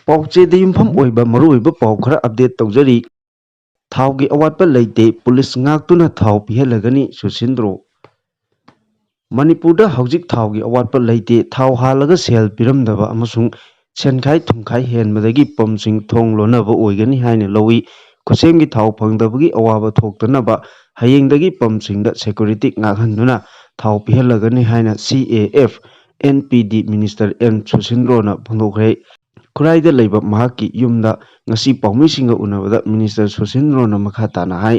ꯄꯥꯎꯆꯦꯗ ꯌꯨꯝꯐꯝ ꯑꯣꯏꯕ ꯃꯔꯨꯑꯣꯏꯕ ꯄꯥꯎ ꯈꯔ ꯑꯞꯗꯦꯠ ꯇꯧꯖꯔꯤ꯫ ꯊꯥꯎꯒꯤ ꯑꯋꯥꯠꯄ ꯂꯩꯇꯦ, ꯄꯨꯂꯤꯁ ꯉꯥꯛꯇꯨꯅ ꯊꯥꯎ ꯄꯤꯍꯜꯂꯒꯅꯤ ꯁꯨꯁꯤꯟꯗ꯭ꯔꯣ꯫ ꯃꯅꯤꯄꯨꯔꯗ ꯍꯧꯖꯤꯛ ꯊꯥꯎꯒꯤ ꯑꯋꯥꯠꯄ ꯂꯩꯇꯦ꯫ ꯊꯥꯎ ꯍꯥꯜꯂꯒ ꯁꯦꯜ ꯄꯤꯔꯝꯗꯕ ꯑꯃꯁꯨꯡ ꯁꯦꯟꯈꯥꯏ ꯊꯨꯝꯈꯥꯏ ꯍꯦꯟꯕꯗꯒꯤ ꯄꯝꯞꯁꯤꯡ ꯊꯣꯡ ꯂꯣꯟꯅꯕ ꯑꯣꯏꯒꯅꯤ ꯍꯥꯏꯅ ꯂꯧꯏ꯫ ꯈꯨꯠꯁꯦꯝꯒꯤ ꯊꯥꯎ ꯐꯪꯗꯕꯒꯤ ꯑꯋꯥꯕ ꯊꯣꯛꯇꯅꯕ ꯍꯌꯦꯡꯗꯒꯤ ꯄꯝꯞꯁꯤꯡꯗ ꯁꯦꯀ꯭ꯌꯨꯔꯤꯇꯤ ꯉꯥꯛꯍꯟꯗꯨꯅ ꯊꯥꯎ ꯄꯤꯍꯜꯂꯒꯅꯤ ꯍꯥꯏꯅ CAF-NPD ꯃꯤꯅꯤꯁꯇꯔ N. ꯁꯨꯁꯤꯟꯗ꯭ꯔꯣꯅ ꯐꯣꯡꯗꯣꯛꯈ꯭ꯔꯦ꯫ ꯈꯨꯔꯥꯏꯗ ꯂꯩꯕ ꯃꯍꯥꯛꯀꯤ ꯌꯨꯝꯗ ꯉꯁꯤ ꯄꯥꯎꯃꯤꯁꯤꯡꯒ ꯎꯅꯕꯗ ꯃꯤꯅꯤꯁꯇꯔ ꯁꯨꯁꯤꯟꯗ꯭ꯔꯣꯅ ꯃꯈꯥ ꯇꯥꯅ ꯍꯥꯏ꯫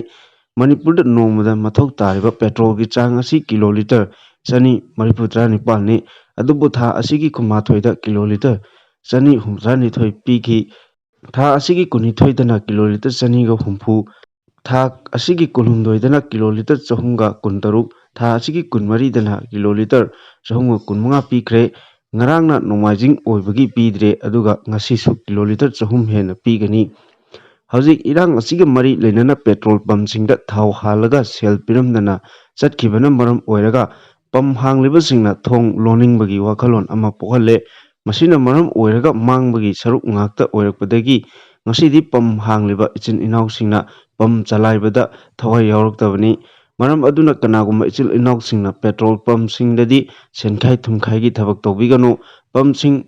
ꯃꯅꯤꯄꯨꯔꯗ ꯅꯣꯡꯃꯗ ꯃꯊꯧ ꯇꯥꯔꯤꯕ ꯄꯦꯇ꯭ꯔꯣꯜꯒꯤ ꯆꯥꯡ ꯑꯁꯤ ꯀꯤꯂꯣꯂꯤꯇꯔ 139ꯅꯤ꯫ ꯑꯗꯨꯕꯨ ꯊꯥ ꯑꯁꯤꯒꯤ ꯀꯨꯟꯃꯥꯊꯣꯏꯗ ꯀꯤꯂꯣꯂꯤꯇꯔ 162 ꯄꯤꯈꯤ꯫ ꯊꯥ ꯑꯁꯤꯒꯤ ꯀꯨꯟꯅꯤꯊꯣꯏꯗꯅ ꯀꯤꯂꯣꯂꯤꯇꯔ 160, ꯊꯥ ꯑꯁꯤꯒꯤ ꯀꯨꯟꯍꯨꯝꯗꯣꯏꯗꯅ ꯀꯤꯂꯣꯂꯤꯇꯔ 313, ꯊꯥ ꯑꯁꯤꯒꯤ ꯀꯨꯟꯃꯔꯤꯗꯅ ꯀꯤꯂꯣꯂꯤꯇꯔ 315 ꯄꯤꯈ꯭ꯔꯦ꯫ ꯉꯔꯥꯡꯅ ꯅꯣꯡꯃꯥꯏꯖꯤꯡ ꯑꯣꯏꯕꯒꯤ ꯄꯤꯗ꯭ꯔꯦ, ꯑꯗꯨꯒ ꯉꯁꯤꯁꯨ ꯀꯤꯂꯣꯂꯤꯇꯔ 300 ꯍꯦꯟꯅ ꯄꯤꯒꯅꯤ꯫ ꯍꯧꯖꯤꯛ ꯏꯔꯥꯡ ꯑꯁꯤꯒ ꯃꯔꯤ ꯂꯩꯅꯅ ꯄꯦꯇ꯭ꯔꯣꯜ ꯄꯝꯞꯁꯤꯡꯗ ꯊꯥꯎ ꯍꯥꯜꯂꯒ ꯁꯦꯜ ꯄꯤꯔꯝꯗꯅ ꯆꯠꯈꯤꯕꯅ ꯃꯔꯝ ꯑꯣꯏꯔꯒ ꯄꯝꯞ ꯍꯥꯡꯂꯤꯕꯁꯤꯡꯅ ꯊꯣꯡ ꯂꯣꯟꯅꯤꯡꯕꯒꯤ ꯋꯥꯈꯜꯂꯣꯟ ꯑꯃ ꯄꯣꯛꯍꯜꯂꯦ꯫ ꯃꯁꯤꯅ ꯃꯔꯝ ꯑꯣꯏꯔꯒ ꯃꯥꯡꯕꯒꯤ ꯁꯔꯨꯛ ꯉꯥꯛꯇ ꯑꯣꯏꯔꯛꯄꯗꯒꯤ ꯉꯁꯤꯗꯤ ꯄꯝꯞ ꯍꯥꯡꯂꯤꯕ ꯏꯆꯤꯜ ꯏꯅꯥꯎꯁꯤꯡꯅ ꯄꯝꯞ ꯆꯂꯥꯏꯕꯗ ꯊꯋꯥꯏ ꯌꯥꯎꯔꯛꯇꯕꯅꯤ꯫ ꯃꯔꯝ ꯑꯗꯨꯅ ꯀꯅꯥꯒꯨꯝꯕ ꯏꯆꯤꯜ ꯏꯅꯥꯎꯁꯤꯡꯅ ꯄꯦꯇ꯭ꯔꯣꯜ ꯄꯝꯞꯁꯤꯡꯗꯗꯤ ꯁꯦꯟꯈꯥꯏ ꯊꯨꯝꯈꯥꯏꯒꯤ ꯊꯕꯛ ꯇꯧꯕꯤꯒꯅꯨ꯫ ꯄꯝꯞꯁꯤꯡ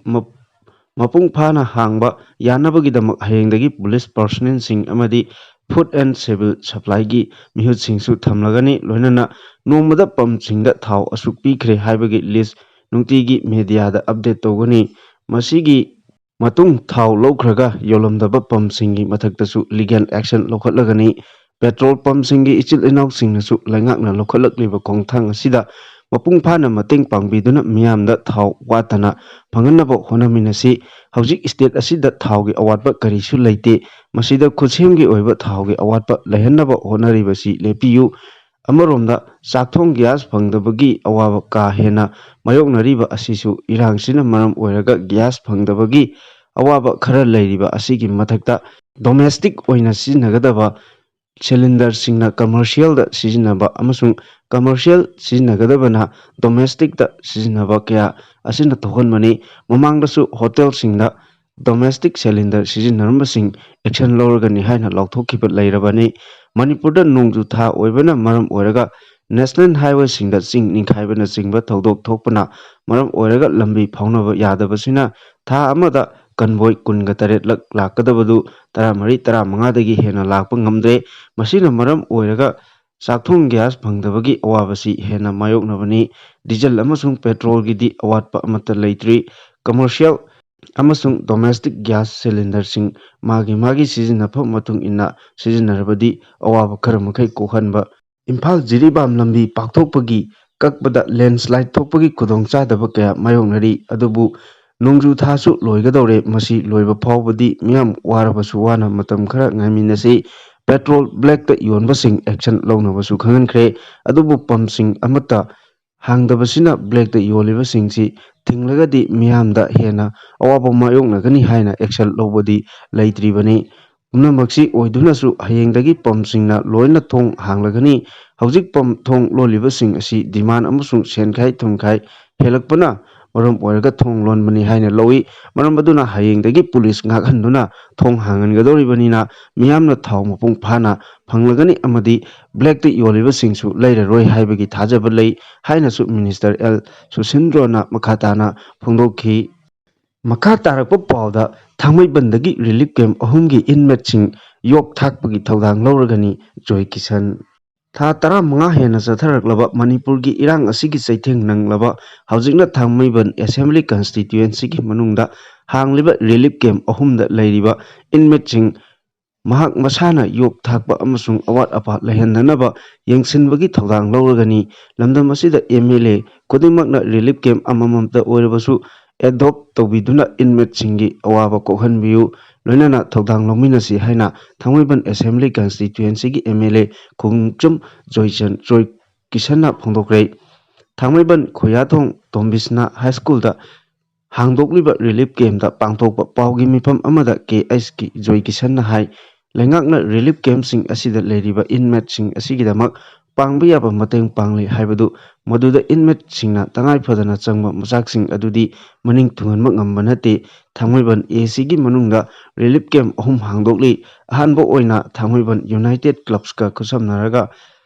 ꯃꯄꯨꯡ ꯐꯥꯅ ꯍꯥꯡꯕ ꯌꯥꯅꯕꯒꯤꯗꯃꯛ ꯍꯌꯦꯡꯗꯒꯤ ꯄꯨꯂꯤꯁ ꯄꯔꯁꯣꯅꯦꯜꯁꯤꯡ ꯑꯃꯗꯤ ꯐꯨꯗ ꯑꯦꯟ ꯁꯤꯚꯤꯜ ꯁꯄ꯭ꯂꯥꯏꯒꯤ ꯃꯤꯍꯨꯠꯁꯤꯡꯁꯨ ꯊꯝꯂꯒꯅꯤ꯫ ꯂꯣꯏꯅꯅ ꯅꯣꯡꯃꯗ ꯄꯝꯞꯁꯤꯡꯗ ꯊꯥꯎ ꯑꯁꯨꯛ ꯄꯤꯈ꯭ꯔꯦ ꯍꯥꯏꯕꯒꯤ ꯂꯤꯁ ꯅꯨꯡꯇꯤꯒꯤ ꯃꯤꯗꯤꯌꯥꯗ ꯑꯞꯗꯦꯠ ꯇꯧꯒꯅꯤ꯫ ꯃꯁꯤꯒꯤ ꯃꯇꯨꯡ ꯊꯥꯎ ꯂꯧꯈ꯭ꯔꯒ ꯌꯣꯜꯂꯝꯗꯕ ꯄꯝꯞꯁꯤꯡꯒꯤ ꯃꯊꯛꯇꯁꯨ ꯂꯤꯒꯦꯜ ꯑꯦꯛꯁꯟ ꯂꯧꯈꯠꯂꯒꯅꯤ꯫ ꯄꯦꯇ꯭ꯔꯣꯜ ꯄꯝꯞꯁꯤꯡꯒꯤ ꯏꯆꯤꯜ ꯏꯅꯥꯎꯁꯤꯡꯅꯁꯨ ꯂꯩꯉꯥꯛꯅ ꯂꯧꯈꯠꯂꯛꯂꯤꯕ ꯈꯣꯡꯊꯥꯡ ꯑꯁꯤꯗ ꯃꯄꯨꯡ ꯐꯥꯅ ꯃꯇꯦꯡ ꯄꯥꯡꯕꯤꯗꯨꯅ ꯃꯤꯌꯥꯝꯗ ꯊꯥꯎ ꯋꯥꯠꯇꯅ ꯐꯪꯍꯟꯅꯕ ꯍꯣꯠꯅꯃꯤꯟꯅꯁꯤ꯫ ꯍꯧꯖꯤꯛ ꯁ꯭ꯇꯦꯠ ꯑꯁꯤꯗ ꯊꯥꯎꯒꯤ ꯑꯋꯥꯠꯄ ꯀꯔꯤꯁꯨ ꯂꯩꯇꯦ꯫ ꯃꯁꯤꯗ ꯈꯨꯠꯁꯦꯝꯒꯤ ꯑꯣꯏꯕ ꯊꯥꯎꯒꯤ ꯑꯋꯥꯠꯄ ꯂꯩꯍꯟꯅꯕ ꯍꯣꯠꯅꯔꯤꯕꯁꯤ ꯂꯦꯞꯄꯤꯌꯨ꯫ ꯑꯃꯔꯣꯝꯗ ꯆꯥꯛꯊꯣꯡ ꯒ꯭ꯌꯥꯁ ꯐꯪꯗꯕꯒꯤ ꯑꯋꯥꯕ ꯀꯥ ꯍꯦꯟꯅ ꯃꯥꯌꯣꯛꯅꯔꯤꯕ ꯑꯁꯤꯁꯨ ꯏꯔꯥꯡꯁꯤꯅ ꯃꯔꯝ ꯑꯣꯏꯔꯒ ꯒ꯭ꯌꯥꯁ ꯐꯪꯗꯕꯒꯤ ꯑꯋꯥꯕ ꯈꯔ ꯂꯩꯔꯤꯕ ꯑꯁꯤꯒꯤ ꯃꯊꯛꯇ ꯗꯣꯃꯦꯁꯇꯤꯛ ꯑꯣꯏꯅ ꯁꯤꯖꯤꯟꯅꯒꯗꯕ ꯁꯤꯂꯤꯟꯗꯔꯁꯤꯡꯅ ꯀꯃꯔꯁꯤꯌꯦꯜꯗ ꯁꯤꯖꯤꯟꯅꯕ ꯑꯃꯁꯨꯡ ꯀꯃꯔꯁꯤꯌꯦꯜ ꯁꯤꯖꯤꯟꯅꯒꯗꯕꯅ ꯗꯣꯃꯦꯁꯇꯤꯛꯇ ꯁꯤꯖꯤꯟꯅꯕ ꯀꯌꯥ ꯑꯁꯤꯅ ꯊꯣꯛꯍꯟꯕꯅꯤ꯫ ꯃꯃꯥꯡꯗꯁꯨ ꯍꯣꯇꯦꯜꯁꯤꯡꯗ ꯗꯣꯃꯦꯁꯇꯤꯛ ꯁꯤꯂꯤꯟꯗꯔ ꯁꯤꯖꯤꯟꯅꯔꯝꯕꯁꯤꯡ ꯑꯦꯛꯁꯟ ꯂꯧꯔꯒꯅꯤ ꯍꯥꯏꯅ ꯂꯥꯎꯊꯣꯛꯈꯤꯕ ꯂꯩꯔꯕꯅꯤ꯫ ꯃꯅꯤꯄꯨꯔꯗ ꯅꯣꯡꯖꯨ ꯊꯥ ꯑꯣꯏꯕꯅ ꯃꯔꯝ ꯑꯣꯏꯔꯒ ꯅꯦꯁꯅꯦꯜ ꯍꯥꯏꯋꯦꯁꯤꯡꯗ ꯆꯤꯡ ꯅꯤꯡꯈꯥꯏꯕꯅꯆꯤꯡꯕ ꯊꯧꯗꯣꯛ ꯊꯣꯛꯄꯅ ꯃꯔꯝ ꯑꯣꯏꯔꯒ ꯂꯝꯕꯤ ꯐꯥꯎꯅꯕ ꯌꯥꯗꯕꯁꯤꯅ ꯊꯥ ꯑꯃꯗ ꯀꯟꯚꯣꯏ 18ꯂꯛ ꯂꯥꯛꯀꯗꯕꯗꯨ 13-15ꯗꯒꯤ ꯍꯦꯟꯅ ꯂꯥꯛꯄ ꯉꯝꯗ꯭ꯔꯦ꯫ ꯃꯁꯤꯅ ꯃꯔꯝ ꯑꯣꯏꯔꯒ ꯆꯥꯛꯊꯣꯡ ꯒ꯭ꯌꯥꯁ ꯐꯪꯗꯕꯒꯤ ꯑꯋꯥꯕꯁꯤ ꯍꯦꯟꯅ ꯃꯥꯌꯣꯛꯅꯕꯅꯤ꯫ ꯗꯤꯖꯜ ꯑꯃꯁꯨꯡ ꯄꯦꯇ꯭ꯔꯣꯜꯒꯤꯗꯤ ꯑꯋꯥꯠꯄ ꯑꯃꯠꯇ ꯂꯩꯇ꯭ꯔꯤ꯫ ꯀꯃꯔꯁꯤꯌꯦꯜ ꯑꯃꯁꯨꯡ ꯗꯣꯃꯦꯁꯇꯤꯛ ꯒ꯭ꯌꯥꯁ ꯁꯤꯂꯤꯟꯗꯔꯁꯤꯡ ꯃꯥꯒꯤ ꯁꯤꯖꯤꯟꯅꯐꯝ ꯃꯇꯨꯡ ꯏꯟꯅ ꯁꯤꯖꯤꯟꯅꯔꯕꯗꯤ ꯑꯋꯥꯕ ꯈꯔ ꯃꯈꯩ ꯀꯣꯛꯍꯟꯕ꯫ ꯏꯝꯐꯥꯜ-ꯖꯤꯔꯤꯕꯥꯝ ꯂꯝꯕꯤ ꯄꯥꯛꯊꯣꯛꯄꯒꯤ ꯀꯛꯄꯗ ꯂꯦꯟꯁ꯭ꯂꯥꯏꯗ ꯊꯣꯛꯄꯒꯤ ꯈꯨꯗꯣꯡꯆꯥꯗꯕ ꯀꯌꯥ ꯃꯥꯌꯣꯛꯅꯔꯤ꯫ ꯑꯗꯨꯕꯨ ꯅꯣꯡꯖꯨ ꯊꯥꯁꯨ ꯂꯣꯏꯒꯗꯧꯔꯦ꯫ ꯃꯁꯤ ꯂꯣꯏꯕ ꯐꯥꯎꯕꯗꯤ ꯃꯤꯌꯥꯝ ꯋꯥꯔꯕꯁꯨ ꯋꯥꯅ ꯃꯇꯝ ꯈꯔ ꯉꯥꯏꯃꯤꯟꯅꯁꯤ꯫ Petrol ꯕ꯭ꯂꯦꯛꯇ ꯌꯣꯟꯕꯁꯤꯡ action ꯂꯧꯅꯕꯁꯨ ꯈꯪꯍꯟꯈ꯭ꯔꯦ꯫ ꯑꯗꯨꯕꯨ ꯄꯝꯞꯁꯤꯡ ꯑꯃꯠꯇ ꯍꯥꯡꯗꯕꯁꯤꯅ ꯕ꯭ꯂꯦꯛꯇ ꯌꯣꯜꯂꯤꯕꯁꯤꯡꯁꯤ ꯊꯤꯡꯂꯒꯗꯤ ꯃꯤꯌꯥꯝꯗ ꯍꯦꯟꯅ ꯑꯋꯥꯕ ꯃꯥꯌꯣꯛꯅꯒꯅꯤ ꯍꯥꯏꯅ ꯑꯦꯛꯁꯟ ꯂꯧꯕꯗꯤ ꯂꯩꯇ꯭ꯔꯤꯕꯅꯤ꯫ ꯄꯨꯝꯅꯃꯛꯁꯤ ꯑꯣꯏꯗꯨꯅꯁꯨ ꯍꯌꯦꯡꯗꯒꯤ ꯄꯝꯞꯁꯤꯡꯅ ꯂꯣꯏꯅ ꯊꯣꯡ ꯍꯥꯡꯂꯒꯅꯤ꯫ ꯍꯧꯖꯤꯛ ꯄꯝꯞ ꯊꯣꯡ ꯂꯣꯜꯂꯤꯕꯁꯤꯡ ꯑꯁꯤ ꯗꯤꯃꯥꯟ ꯑꯃꯁꯨꯡ ꯁꯦꯟꯈꯥꯏ ꯊꯨꯝꯈꯥꯏ ꯍꯦꯜꯂꯛꯄꯅ ꯃꯔꯝ ꯑꯣꯏꯔꯒ ꯊꯣꯡ ꯂꯣꯟꯕꯅꯤ ꯍꯥꯏꯅ ꯂꯧꯏ꯫ ꯃꯔꯝ ꯑꯗꯨꯅ ꯍꯌꯦꯡꯗꯒꯤ ꯄꯨꯂꯤꯁ ꯉꯥꯛꯍꯟꯗꯨꯅ ꯊꯣꯡ ꯍꯥꯡꯍꯟꯒꯗꯧꯔꯤꯕꯅꯤꯅ ꯃꯤꯌꯥꯝꯅ ꯊꯥꯎ ꯃꯄꯨꯡ ꯐꯥꯅ ꯐꯪꯂꯒꯅꯤ ꯑꯃꯗꯤ ꯕ꯭ꯂꯦꯛꯇ ꯌꯣꯜꯂꯤꯕꯁꯤꯡꯁꯨ ꯂꯩꯔꯔꯣꯏ ꯍꯥꯏꯕꯒꯤ ꯊꯥꯖꯕ ꯂꯩ ꯍꯥꯏꯅꯁꯨ ꯃꯤꯅꯤꯁꯇꯔ L. ꯁꯨꯁꯤꯟꯗ꯭ꯔꯣꯅ ꯃꯈꯥ ꯇꯥꯅ ꯐꯣꯡꯗꯣꯛꯈꯤ꯫ ꯃꯈꯥ ꯇꯥꯔꯛꯄ ꯄꯥꯎꯗ ꯊꯥꯡꯃꯩꯕꯟꯗꯒꯤ ꯔꯤꯂꯤꯐ ꯀꯦꯝꯞ 3ꯒꯤ ꯏꯟꯃꯦꯠꯁꯤꯡ ꯌꯣꯛ ꯊꯥꯛꯄꯒꯤ ꯊꯧꯗꯥꯡ ꯂꯧꯔꯒꯅꯤ ꯖꯣꯏ-ꯀꯤꯁꯟ꯫ ꯊꯥ 15 ꯍꯦꯟꯅ ꯆꯠꯊꯔꯛꯂꯕ ꯃꯅꯤꯄꯨꯔꯒꯤ ꯏꯔꯥꯡ ꯑꯁꯤꯒꯤ ꯆꯩꯊꯦꯡ ꯅꯪꯂꯕ ꯍꯧꯖꯤꯛꯅ ꯊꯥꯡꯃꯩꯕꯟ ꯑꯦꯁꯦꯝꯕ꯭ꯂꯤ ꯀꯟꯁꯇꯤꯇ꯭ꯌꯨꯑꯦꯟꯁꯤꯒꯤ ꯃꯅꯨꯡꯗ ꯍꯥꯡꯂꯤꯕ ꯔꯤꯂꯤꯐ ꯀꯦꯝꯞ 3ꯗ ꯂꯩꯔꯤꯕ ꯏꯟꯃꯦꯠꯁꯤꯡ ꯃꯍꯥꯛ ꯃꯁꯥꯅ ꯌꯣꯛ ꯊꯥꯛꯄ ꯑꯃꯁꯨꯡ ꯑꯋꯥꯠ ꯑꯄꯥ ꯂꯩꯍꯟꯗꯅꯕ ꯌꯦꯡꯁꯤꯟꯕꯒꯤ ꯊꯧꯗꯥꯡ ꯂꯧꯔꯒꯅꯤ꯫ ꯂꯝꯗꯝ ꯑꯁꯤꯗ MLA ꯈꯨꯗꯤꯡꯃꯛꯅ ꯔꯤꯂꯤꯐ ꯀꯦꯝꯞ ꯑꯃꯃꯝꯇ ꯑꯣꯏꯔꯕꯁꯨ ꯑꯦꯗꯣꯞ ꯇꯧꯕꯤꯗꯨꯅ इनमेटसिंगी अवाबा कोहनबियु लोइनाना थौदांग लौमिनसी हाइना थांमैबन असेंबली कन्स्टिट्युएंसी की MLA खुंगचुम जोय किशनना फोंदोक्रे। थांमैबन खोयाथोंग तोम्बिसना हाई स्कूल दा हांगदोक्लिबा रिलीफ कैम्प दा पांगथोकपा पाउगी मिफम अमदा KS की जोय किशनना हाई लैंगाकना रिलीफ कैम्प सिंग असिदा लेरिबा इनमेट सिंग असिगिदमक ꯄꯥꯡꯕ ꯌꯥꯕ ꯃꯇꯦꯡ ꯄꯥꯡꯂꯤ ꯍꯥꯏꯕꯗꯨ ꯃꯗꯨꯗ ꯏꯟꯃꯦꯠꯁꯤꯡꯅ ꯇꯉꯥꯏ ꯐꯗꯅ ꯆꯪꯕ ꯃꯆꯥꯛꯁꯤꯡ ꯑꯗꯨꯗꯤ ꯃꯅꯤꯡ ꯊꯨꯡꯍꯟꯕ ꯉꯝꯕ ꯅꯠꯇꯦ꯫ ꯊꯥꯡꯃꯩꯕꯟ ꯑꯦꯁꯤꯒꯤ ꯃꯅꯨꯡꯗ ꯔꯤꯂꯤꯐ ꯀꯦꯝꯞ 3 ꯍꯥꯡꯗꯣꯛꯂꯤ꯫ ꯑꯍꯥꯟꯕ ꯑꯣꯏꯅ ꯊꯥꯡꯃꯩꯕꯟ ꯌꯨꯅꯥꯏꯇꯦꯗ ꯀ꯭ꯂꯕꯁꯀ ꯈꯨꯠꯁꯝꯅꯔꯒ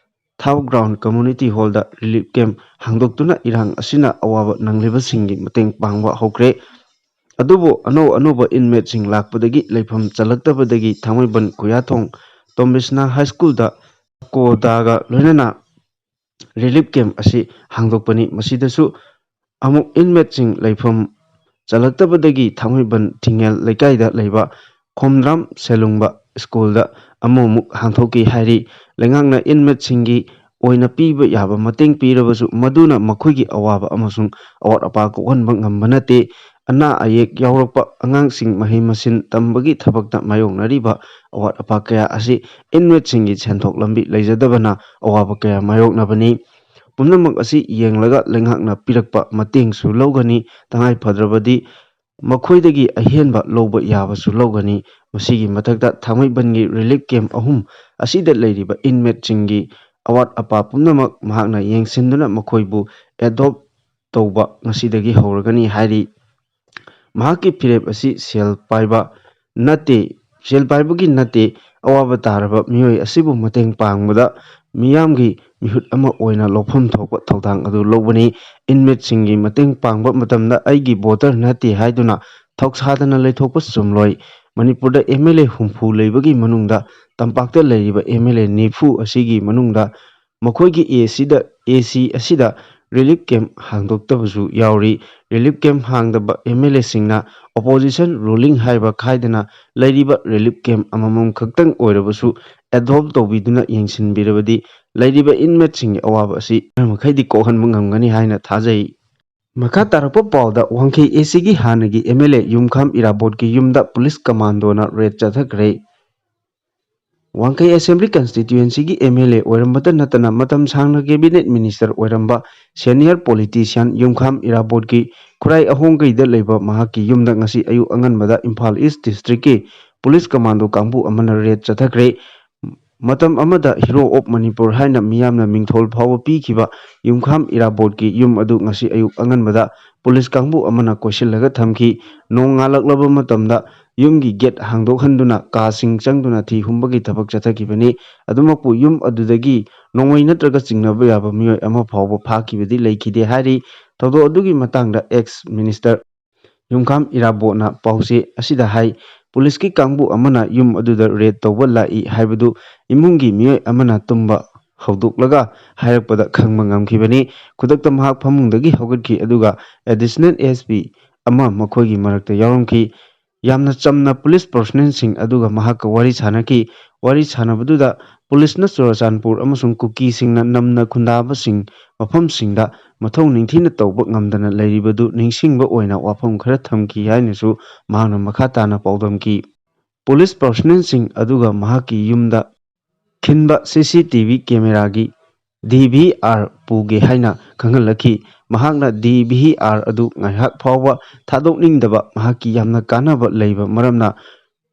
ꯊꯥꯎꯒ꯭ꯔꯥꯎꯟ ꯀꯝꯃꯨꯅꯤꯇꯤ ꯍꯣꯜꯗ ꯔꯤꯂꯤꯐ ꯀꯦꯝꯞ ꯍꯥꯡꯗꯣꯛꯇꯨꯅ ꯏꯔꯥꯡ ꯑꯁꯤꯅ ꯑꯋꯥꯕ ꯅꯪꯂꯤꯕꯁꯤꯡꯒꯤ ꯃꯇꯦꯡ ꯄꯥꯡꯕ ꯍꯧꯈ꯭ꯔꯦ꯫ ꯑꯗꯨꯕꯨ ꯑꯅꯧ ꯑꯅꯧꯕ ꯏꯟꯃꯦꯠꯁꯤꯡ ꯂꯥꯛꯄꯗꯒꯤ ꯂꯩꯐꯝ ꯆꯜꯂꯛꯇꯕꯗꯒꯤ ꯊꯥꯡꯃꯩꯕꯟ ꯈꯨꯌꯥꯊꯣꯡ ꯇꯣꯝꯕꯤꯁꯅꯥ ꯍꯥꯏꯁ꯭ꯀꯨꯜꯗ ꯀꯣꯗꯥꯒ ꯂꯣꯏꯅꯅ ꯔꯤꯂꯤꯐ ꯀꯦꯝꯞ ꯑꯁꯤ ꯍꯥꯡꯗꯣꯛꯄꯅꯤ꯫ ꯃꯁꯤꯗꯁꯨ ꯑꯃꯨꯛ ꯏꯟꯃꯦꯠꯁꯤꯡ ꯂꯩꯐꯝ ꯆꯜꯂꯛꯇꯕꯗꯒꯤ ꯊꯥꯡꯃꯩꯕꯟ ꯊꯤꯡꯉꯦꯜ ꯂꯩꯀꯥꯏꯗ ꯂꯩꯕ ꯈꯣꯝꯗ꯭ꯔꯥꯝ ꯁ꯭ꯀꯨꯜꯗ ꯑꯃꯨꯛ ꯍꯥꯡꯗꯣꯛꯈꯤ ꯍꯥꯏꯔꯤ꯫ ꯂꯩꯉꯥꯛꯅ ꯏꯟꯃꯦꯠꯁꯤꯡꯒꯤ ꯑꯣꯏꯅ ꯄꯤꯕ ꯌꯥꯕ ꯃꯇꯦꯡ ꯄꯤꯔꯕꯁꯨ ꯃꯗꯨꯅ ꯃꯈꯣꯏꯒꯤ ꯑꯋꯥꯕ ꯑꯃꯁꯨꯡ ꯑꯋꯥꯠ ꯑꯄꯥ ꯀꯣꯛꯍꯟꯕ ꯉꯝꯕ ꯅꯠꯇꯦ꯫ ꯑꯅꯥ ꯑꯌꯦꯛ ꯌꯥꯎꯔꯛꯄ ꯑꯉꯥꯡꯁꯤꯡ ꯃꯍꯩ ꯃꯁꯤꯡ ꯇꯝꯕꯒꯤ ꯊꯕꯛꯇ ꯃꯥꯌꯣꯛꯅꯔꯤꯕ ꯑꯋꯥꯠ ꯑꯄꯥ ꯀꯌꯥ ꯑꯁꯤ ꯏꯟꯃꯦꯠꯁꯤꯡꯒꯤ ꯁꯦꯟꯊꯣꯛ ꯂꯝꯕꯤ ꯂꯩꯖꯗꯕꯅ ꯑꯋꯥꯕ ꯀꯌꯥ ꯃꯥꯌꯣꯛꯅꯕꯅꯤ꯫ ꯄꯨꯝꯅꯃꯛ ꯑꯁꯤ ꯌꯦꯡꯂꯒ ꯂꯩꯉꯥꯛꯅ ꯄꯤꯔꯛꯄ ꯃꯇꯦꯡꯁꯨ ꯂꯧꯒꯅꯤ, ꯇꯉꯥꯏ ꯐꯗ꯭ꯔꯕꯗꯤ ꯃꯈꯣꯏꯗꯒꯤ ꯑꯍꯦꯟꯕ ꯂꯧꯕ ꯌꯥꯕꯁꯨ ꯂꯧꯒꯅꯤ꯫ ꯃꯁꯤꯒꯤ ꯃꯊꯛꯇ ꯊꯥꯡꯃꯩꯕꯟꯒꯤ ꯔꯤꯂꯤꯐ ꯀꯦꯝꯞ 3 ꯑꯁꯤꯗ ꯂꯩꯔꯤꯕ ꯏꯟꯃꯦꯠꯁꯤꯡꯒꯤ ꯑꯋꯥꯠ ꯑꯄꯥ ꯄꯨꯝꯅꯃꯛ ꯃꯍꯥꯛꯅ ꯌꯦꯡꯁꯤꯟꯗꯨꯅ ꯃꯈꯣꯏꯕꯨ ꯑꯦꯗꯣꯞ ꯇꯧꯕ ꯉꯁꯤꯗꯒꯤ ꯍꯧꯔꯒꯅꯤ ꯍꯥꯏꯔꯤ꯫ ꯃꯍꯥꯛꯀꯤ ꯐꯤꯔꯦꯞ ꯑꯁꯤ ꯁꯦꯜ ꯄꯥꯏꯕꯒꯤ ꯅꯠꯇꯦ, ꯑꯋꯥꯕ ꯇꯥꯔꯕ ꯃꯤꯑꯣꯏ ꯑꯁꯤꯕꯨ ꯃꯇꯦꯡ ꯄꯥꯡꯕꯗ ꯃꯤꯌꯥꯝꯒꯤ ꯃꯤꯍꯨꯠ ꯑꯃ ꯑꯣꯏꯅ ꯂꯧꯐꯝ ꯊꯣꯛꯄ ꯊꯧꯗꯥꯡ ꯑꯗꯨ ꯂꯧꯕꯅꯤ꯫ ꯏꯟꯃꯦꯠꯁꯤꯡꯒꯤ ꯃꯇꯦꯡ ꯄꯥꯡꯕ ꯃꯇꯝꯗ ꯑꯩꯒꯤ ꯚꯣꯇꯔ ꯅꯠꯇꯦ ꯍꯥꯏꯗꯨꯅ ꯊꯧꯁꯥꯗꯅ ꯂꯩꯊꯣꯛꯄ ꯆꯨꯝꯂꯣꯏ꯫ ꯃꯅꯤꯄꯨꯔꯗ MLA 70 ꯂꯩꯕꯒꯤ ꯃꯅꯨꯡꯗ ꯇꯝꯄꯥꯛꯇ ꯂꯩꯔꯤꯕ MLA 90 ꯑꯁꯤꯒꯤ ꯃꯅꯨꯡꯗ ꯃꯈꯣꯏꯒꯤ AC ꯑꯁꯤꯗ ꯔꯤꯂꯤꯐ ꯀꯦꯝꯞ ꯍꯥꯡꯗꯣꯛꯇꯕꯁꯨ ꯌꯥꯎꯔꯤ꯫ ꯔꯤꯂꯤꯐ ꯀꯦꯝꯞ ꯍꯥꯡꯗꯕ MLAꯁꯤꯡꯅ ꯑꯣꯄꯣꯖꯤꯁꯟ ꯔꯨꯂꯤꯡ ꯍꯥꯏꯕ ꯈꯥꯏꯗꯅ ꯂꯩꯔꯤꯕ ꯔꯤꯂꯤꯐ ꯀꯦꯝꯞ ꯑꯃꯃꯝ ꯈꯛꯇꯪ ꯑꯣꯏꯔꯕꯁꯨ ꯑꯦꯗꯣꯞ ꯇꯧꯕꯤꯗꯨꯅ ꯌꯦꯡꯁꯤꯟꯕꯤꯔꯕꯗꯤ ꯂꯩꯔꯤꯕ ꯏꯟꯃꯦꯠꯁꯤꯡꯒꯤ ꯑꯋꯥꯕ ꯑꯁꯤ ꯈꯔ ꯃꯈꯩꯗꯤ ꯀꯣꯛꯍꯟꯕ ꯉꯝꯒꯅꯤ ꯍꯥꯏꯅ ꯊꯥꯖꯩ꯫ ꯃꯈꯥ ꯇꯥꯔꯛꯄ ꯄꯥꯎꯗ ꯋꯥꯡꯈꯩ ꯑꯦꯁꯤꯒꯤ ꯍꯥꯟꯅꯒꯤ MLA ꯌꯨꯝꯈꯥꯝ ꯏꯔꯥꯕꯣꯠꯀꯤ ꯌꯨꯝꯗ ꯄꯨꯂꯤꯁ ꯀꯃꯥꯟꯗꯣꯅ ꯔꯦꯗ ꯆꯠꯊꯈ꯭ꯔꯦ꯫ ꯋꯥꯡꯈꯩ ꯑꯦꯁꯦꯝꯕ꯭ꯂꯤ ꯀꯟꯁꯇꯤꯇ꯭ꯌꯨꯑꯦꯟꯁꯤꯒꯤ MLA ꯑꯣꯏꯔꯝꯕꯇ ꯅꯠꯇꯅ ꯃꯇꯝ ꯁꯥꯡꯅ ꯀꯦꯕꯤꯅꯦꯠ ꯃꯤꯅꯤꯁꯇꯔ ꯑꯣꯏꯔꯝꯕ ꯁꯦꯅꯤꯌꯔ ꯄꯣꯂꯤꯇꯤꯁꯤꯌꯥꯟ ꯌꯨꯝꯈꯥꯝ ꯏꯔꯥꯕꯣꯠꯀꯤ ꯈꯨꯔꯥꯏ ꯑꯍꯣꯡꯒꯩꯗ ꯂꯩꯕ ꯃꯍꯥꯛꯀꯤ ꯌꯨꯝꯗ ꯉꯁꯤ ꯑꯌꯨꯛ ꯑꯉꯟꯕꯗ ꯏꯝꯐꯥꯜ ꯏꯁ ꯗꯤꯁꯇ꯭ꯔꯤꯛꯀꯤ ꯄꯨꯂꯤꯁ ꯀꯃꯥꯟꯗꯣ ꯀꯥꯡꯕꯨ ꯑꯃꯅ ꯔꯦꯗ ꯆꯠꯊꯈ꯭ꯔꯦ꯫ ꯃꯇꯝ ꯑꯃꯗ ꯍꯤꯔꯣ ꯑꯣꯐ ꯃꯅꯤꯄꯨꯔ ꯍꯥꯏꯅ ꯃꯤꯌꯥꯝꯅ ꯃꯤꯡꯊꯣꯜ ꯐꯥꯎꯕ ꯄꯤꯈꯤꯕ ꯌꯨꯝꯈꯥꯝ ꯏꯔꯥꯕꯣꯠꯀꯤ ꯌꯨꯝ ꯑꯗꯨ ꯉꯁꯤ ꯑꯌꯨꯛ ꯑꯉꯟꯕꯗ ꯄꯨꯂꯤꯁ ꯀꯥꯡꯕꯨ ꯑꯃꯅ ꯀꯣꯏꯁꯤꯜꯂꯒ ꯊꯝꯈꯤ꯫ ꯅꯣꯡ ꯉꯥꯜꯂꯛꯂꯕ ꯃꯇꯝꯗ ꯌꯨꯝꯒꯤ ꯒꯦꯠ ꯍꯥꯡꯗꯣꯛꯍꯟꯗꯨꯅ ꯀꯥꯁꯤꯡ ꯆꯪꯗꯨꯅ ꯊꯤ ꯍꯨꯝꯕꯒꯤ ꯊꯕꯛ ꯆꯠꯊꯈꯤꯕꯅꯤ꯫ ꯑꯗꯨꯃꯛꯄꯨ ꯌꯨꯝ ꯑꯗꯨꯗꯒꯤ ꯅꯣꯡꯃꯩ ꯅꯠꯇ꯭ꯔꯒ ꯆꯤꯡꯅꯕ ꯌꯥꯕ ꯃꯤꯑꯣꯏ ꯑꯃ ꯐꯥꯎꯕ ꯐꯥꯈꯤꯕꯗꯤ ꯂꯩꯈꯤꯗꯦ ꯍꯥꯏꯔꯤ꯫ ꯊꯧꯗꯣꯛ ꯑꯗꯨꯒꯤ ꯃꯇꯥꯡꯗ ꯑꯦꯛꯁ ꯃꯤꯅꯤꯁꯇꯔ ꯌꯨꯝꯈꯥꯝ ꯏꯔꯥꯕꯣꯠꯅ ꯄꯥꯎꯆꯦ ꯑꯁꯤꯗ ꯍꯥꯏ ꯄꯨꯂꯤꯁꯀꯤ ꯀꯥꯡꯕꯨ ꯑꯃꯅ ꯌꯨꯝ ꯑꯗꯨꯗ ꯔꯦꯗ ꯇꯧꯕ ꯂꯥꯛꯏ ꯍꯥꯏꯕꯗꯨ ꯏꯃꯨꯡꯒꯤ ꯃꯤꯑꯣꯏ ꯑꯃꯅ ꯇꯨꯝꯕ ꯍꯧꯗꯣꯛꯂꯒ ꯍꯥꯏꯔꯛꯄꯗ ꯈꯪꯕ ꯉꯝꯈꯤꯕꯅꯤ꯫ ꯈꯨꯗꯛꯇ ꯃꯍꯥꯛ ꯐꯃꯨꯡꯗꯒꯤ ꯍꯧꯒꯠꯈꯤ ꯑꯗꯨꯒ ꯑꯦꯗꯤꯁꯅꯦꯜ SP ꯑꯃ ꯃꯈꯣꯏꯒꯤ ꯃꯔꯛꯇ ꯌꯥꯎꯔꯝꯈꯤ꯫ ꯌꯥꯝꯅ ꯆꯝꯅ ꯄꯨꯂꯤꯁ ꯄꯔꯁꯣꯅꯦꯜꯁꯤꯡ ꯑꯗꯨꯒ ꯃꯍꯥꯛꯀ ꯋꯥꯔꯤ ꯁꯥꯅꯈꯤ꯫ ꯋꯥꯔꯤ ꯁꯥꯅꯕꯗꯨꯗ ꯄꯨꯂꯤꯁꯅ ꯆꯨꯔꯆꯥꯟꯄꯨꯔ ꯑꯃꯁꯨꯡ ꯀꯨꯀꯤꯁꯤꯡꯅ ꯅꯝꯅ ꯈꯨꯟꯗꯥꯕꯁꯤꯡ ꯃꯐꯝꯁꯤꯡꯗ ꯃꯊꯧ ꯅꯤꯡꯊꯤꯅ ꯇꯧꯕ ꯉꯝꯗꯅ ꯂꯩꯔꯤꯕꯗꯨ ꯅꯤꯡꯁꯤꯡꯕ ꯑꯣꯏꯅ ꯋꯥꯐꯝ ꯈꯔ ꯊꯝꯈꯤ ꯍꯥꯏꯅꯁꯨ ꯃꯍꯥꯛꯅ ꯃꯈꯥ ꯇꯥꯅ ꯄꯥꯎꯗꯝꯈꯤ꯫ ꯄꯨꯂꯤꯁ ꯄꯔꯁꯣꯅꯦꯜꯁꯤꯡ ꯑꯗꯨꯒ ꯃꯍꯥꯛꯀꯤ ꯌꯨꯝꯗ ꯈꯤꯟꯕ CCTV ꯀꯦꯃꯦꯔꯥꯒꯤ DVR ꯄꯨꯒꯦ ꯍꯥꯏꯅ ꯈꯪꯍꯜꯂꯛꯈꯤ꯫ ꯃꯍꯥꯛꯅ DVR ꯑꯗꯨ ꯉꯥꯏꯍꯥꯛ ꯐꯥꯎꯕ ꯊꯥꯗꯣꯛꯅꯤꯡꯗꯕ ꯃꯍꯥꯛꯀꯤ ꯌꯥꯝꯅ ꯀꯥꯟꯅꯕ ꯂꯩꯕ ꯃꯔꯝꯅ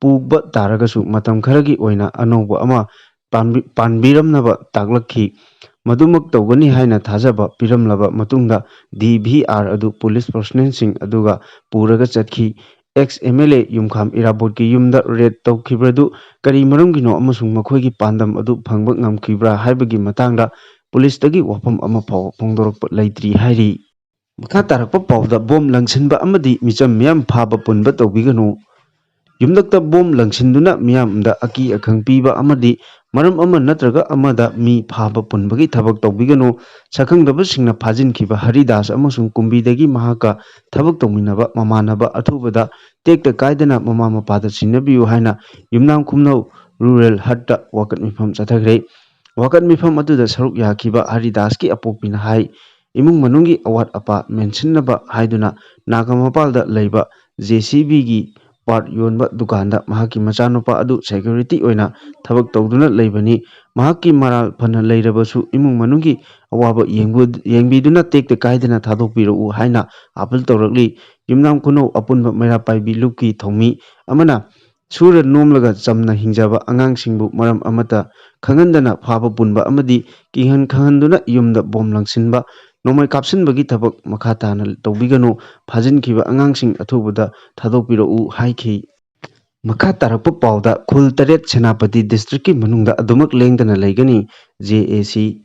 ꯄꯨꯕ ꯇꯥꯔꯒꯁꯨ ꯃꯇꯝ ꯈꯔꯒꯤ ꯑꯣꯏꯅ ꯑꯅꯧꯕ ꯑꯃ ꯄꯥꯟꯕꯤꯔꯝꯅꯕ ꯇꯥꯛꯂꯛꯈꯤ꯫ ꯃꯗꯨꯃꯛ ꯇꯧꯒꯅꯤ ꯍꯥꯏꯅ ꯊꯥꯖꯕ ꯄꯤꯔꯝꯂꯕ ꯃꯇꯨꯡꯗ DVR ꯑꯗꯨ ꯄꯨꯂꯤꯁ ꯄꯔꯁꯣꯅꯦꯜꯁꯤꯡ ꯑꯗꯨꯒ ꯄꯨꯔꯒ ꯆꯠꯈꯤ꯫ ꯑꯦꯛꯁ MLA ꯌꯨꯝꯈꯥꯝ ꯏꯔꯥꯕꯣꯠꯀꯤ ꯌꯨꯝꯗ ꯔꯦꯗ ꯇꯧꯈꯤꯕꯗꯨ ꯀꯔꯤ ꯃꯔꯝꯒꯤꯅꯣ ꯑꯃꯁꯨꯡ ꯃꯈꯣꯏꯒꯤ ꯄꯥꯟꯗꯝ ꯑꯗꯨ ꯐꯪꯕ ꯉꯝꯈꯤꯕ꯭ꯔꯥ ꯍꯥꯏꯕꯒꯤ ꯃꯇꯥꯡꯗ ꯄꯨꯂꯤꯁꯇꯒꯤ ꯋꯥꯐꯝ ꯑꯃ ꯐꯥꯎꯕ ꯐꯣꯡꯗꯣꯔꯛꯄ ꯂꯩꯇ꯭ꯔꯤ ꯍꯥꯏꯔꯤ꯫ ꯃꯈꯥ ꯇꯥꯔꯛꯄ ꯄꯥꯎꯗ ꯕꯣꯝ ꯂꯪꯁꯤꯟꯕ ꯑꯃꯗꯤ ꯃꯤꯆꯝ ꯃꯤꯌꯥꯝ ꯐꯥꯕ ꯄꯨꯟꯕ ꯇꯧꯕꯤꯒꯅꯨ꯫ ꯌꯨꯝꯂꯛꯇ ꯕꯣꯝ ꯂꯪꯁꯤꯟꯗꯨꯅ ꯃꯤꯌꯥꯝꯗ ꯑꯀꯤ ꯑꯈꯪ ꯄꯤꯕ ꯑꯃꯗꯤ ꯃꯔꯝ ꯑꯃ ꯅꯠꯇ꯭ꯔꯒ ꯑꯃꯗ ꯃꯤ ꯐꯥꯕ ꯄꯨꯟꯕꯒꯤ ꯊꯕꯛ ꯇꯧꯕꯤꯒꯅꯨ꯫ ꯁꯛꯈꯪꯗꯕꯁꯤꯡꯅ ꯐꯥꯖꯤꯟꯈꯤꯕ ꯍꯔꯤꯗꯥꯁ ꯑꯃꯁꯨꯡ ꯀꯨꯝꯕꯤꯗꯒꯤ ꯃꯍꯥꯛꯀ ꯊꯕꯛ ꯇꯧꯃꯤꯟꯅꯕ ꯃꯃꯥꯟꯅꯕ ꯑꯊꯨꯕꯗ ꯇꯦꯛꯇ ꯀꯥꯏꯗꯅ ꯃꯃꯥ ꯃꯄꯥꯗ ꯁꯤꯟꯅꯕꯤꯌꯨ ꯍꯥꯏꯅ ꯌꯨꯝꯅꯥꯝ ꯈꯨꯃꯧ ꯔꯨꯔꯦꯜ ꯍꯠꯇ ꯋꯥꯀꯠ ꯃꯤꯐꯝ ꯆꯠꯊꯈ꯭ꯔꯦ꯫ ꯋꯥꯀꯠ ꯃꯤꯐꯝ ꯑꯗꯨꯗ ꯁꯔꯨꯛ ꯌꯥꯈꯤꯕ ꯍꯔꯤꯗꯥꯁꯀꯤ ꯑꯄꯣꯛꯄꯤꯅ ꯍꯥꯏ ꯏꯃꯨꯡ ꯃꯅꯨꯡꯒꯤ ꯑꯋꯥꯠ ꯑꯄꯥ ꯃꯦꯟꯁꯤꯟꯅꯕ ꯍꯥꯏꯗꯨꯅ ꯅꯥꯒꯥꯃꯄꯥꯜꯗ ꯂꯩꯕ JCBꯒꯤ ꯄꯥꯔꯠ ꯌꯣꯟꯕ ꯗꯨꯀꯥꯟꯗ ꯃꯍꯥꯛꯀꯤ ꯃꯆꯥꯅꯨꯄꯥ ꯑꯗꯨ ꯁꯦꯀ꯭ꯌꯨꯔꯤꯇꯤ ꯑꯣꯏꯅ ꯊꯕꯛ ꯇꯧꯗꯨꯅ ꯂꯩꯕꯅꯤ꯫ ꯃꯍꯥꯛꯀꯤ ꯃꯔꯥꯜ ꯐꯅ ꯂꯩꯔꯕꯁꯨ ꯏꯃꯨꯡ ꯃꯅꯨꯡꯒꯤ ꯑꯋꯥꯕ ꯌꯦꯡꯕꯤꯗꯨꯅ ꯇꯦꯛꯇ ꯀꯥꯏꯗꯅ ꯊꯥꯗꯣꯛꯄꯤꯔꯛꯎ ꯍꯥꯏꯅ ꯑꯥꯄꯤꯜ ꯇꯧꯔꯛꯂꯤ꯫ ꯌꯨꯝꯅꯥꯝ ꯈꯨꯅꯧ ꯑꯄꯨꯟꯕ ꯃꯩꯔꯥ ꯄꯥꯏꯕꯤ ꯂꯨꯞꯀꯤ ꯊꯧꯃꯤ ꯑꯃꯅ ꯁꯨꯔ ꯅꯣꯝꯂꯒ ꯆꯝꯅ ꯍꯤꯡꯖꯕ ꯑꯉꯥꯡꯁꯤꯡꯕꯨ ꯃꯔꯝ ꯑꯃꯠꯇ ꯈꯪꯍꯟꯗꯅ ꯐꯥꯕ ꯄꯨꯟꯕ ꯑꯃꯗꯤ ꯀꯤꯍꯟ ꯈꯪꯍꯟꯗꯨꯅ ꯌꯨꯝꯗ ꯕꯣꯝ ꯂꯪꯁꯤꯟꯕ, ꯅꯣꯡꯃꯩ ꯀꯥꯞꯁꯤꯟꯕꯒꯤ ꯊꯕꯛ ꯃꯈꯥ ꯇꯥꯅ ꯇꯧꯕꯤꯒꯅꯨ, ꯐꯥꯖꯤꯟꯈꯤꯕ ꯑꯉꯥꯡꯁꯤꯡ ꯑꯊꯨꯕꯗ ꯊꯥꯗꯣꯛꯄꯤꯔꯛꯎ ꯍꯥꯏꯈꯤ꯫ ꯃꯈꯥ ꯇꯥꯔꯛꯄ ꯄꯥꯎꯗ ꯈꯨꯜ 8 ꯁꯦꯅꯥꯄꯇꯤ ꯗꯤꯁꯇ꯭ꯔꯤꯛꯀꯤ ꯃꯅꯨꯡꯗ ꯑꯗꯨꯃꯛ ꯂꯦꯡꯗꯅ ꯂꯩꯒꯅꯤ꯫ ꯖꯦ.ꯑꯦ.ꯁꯤ.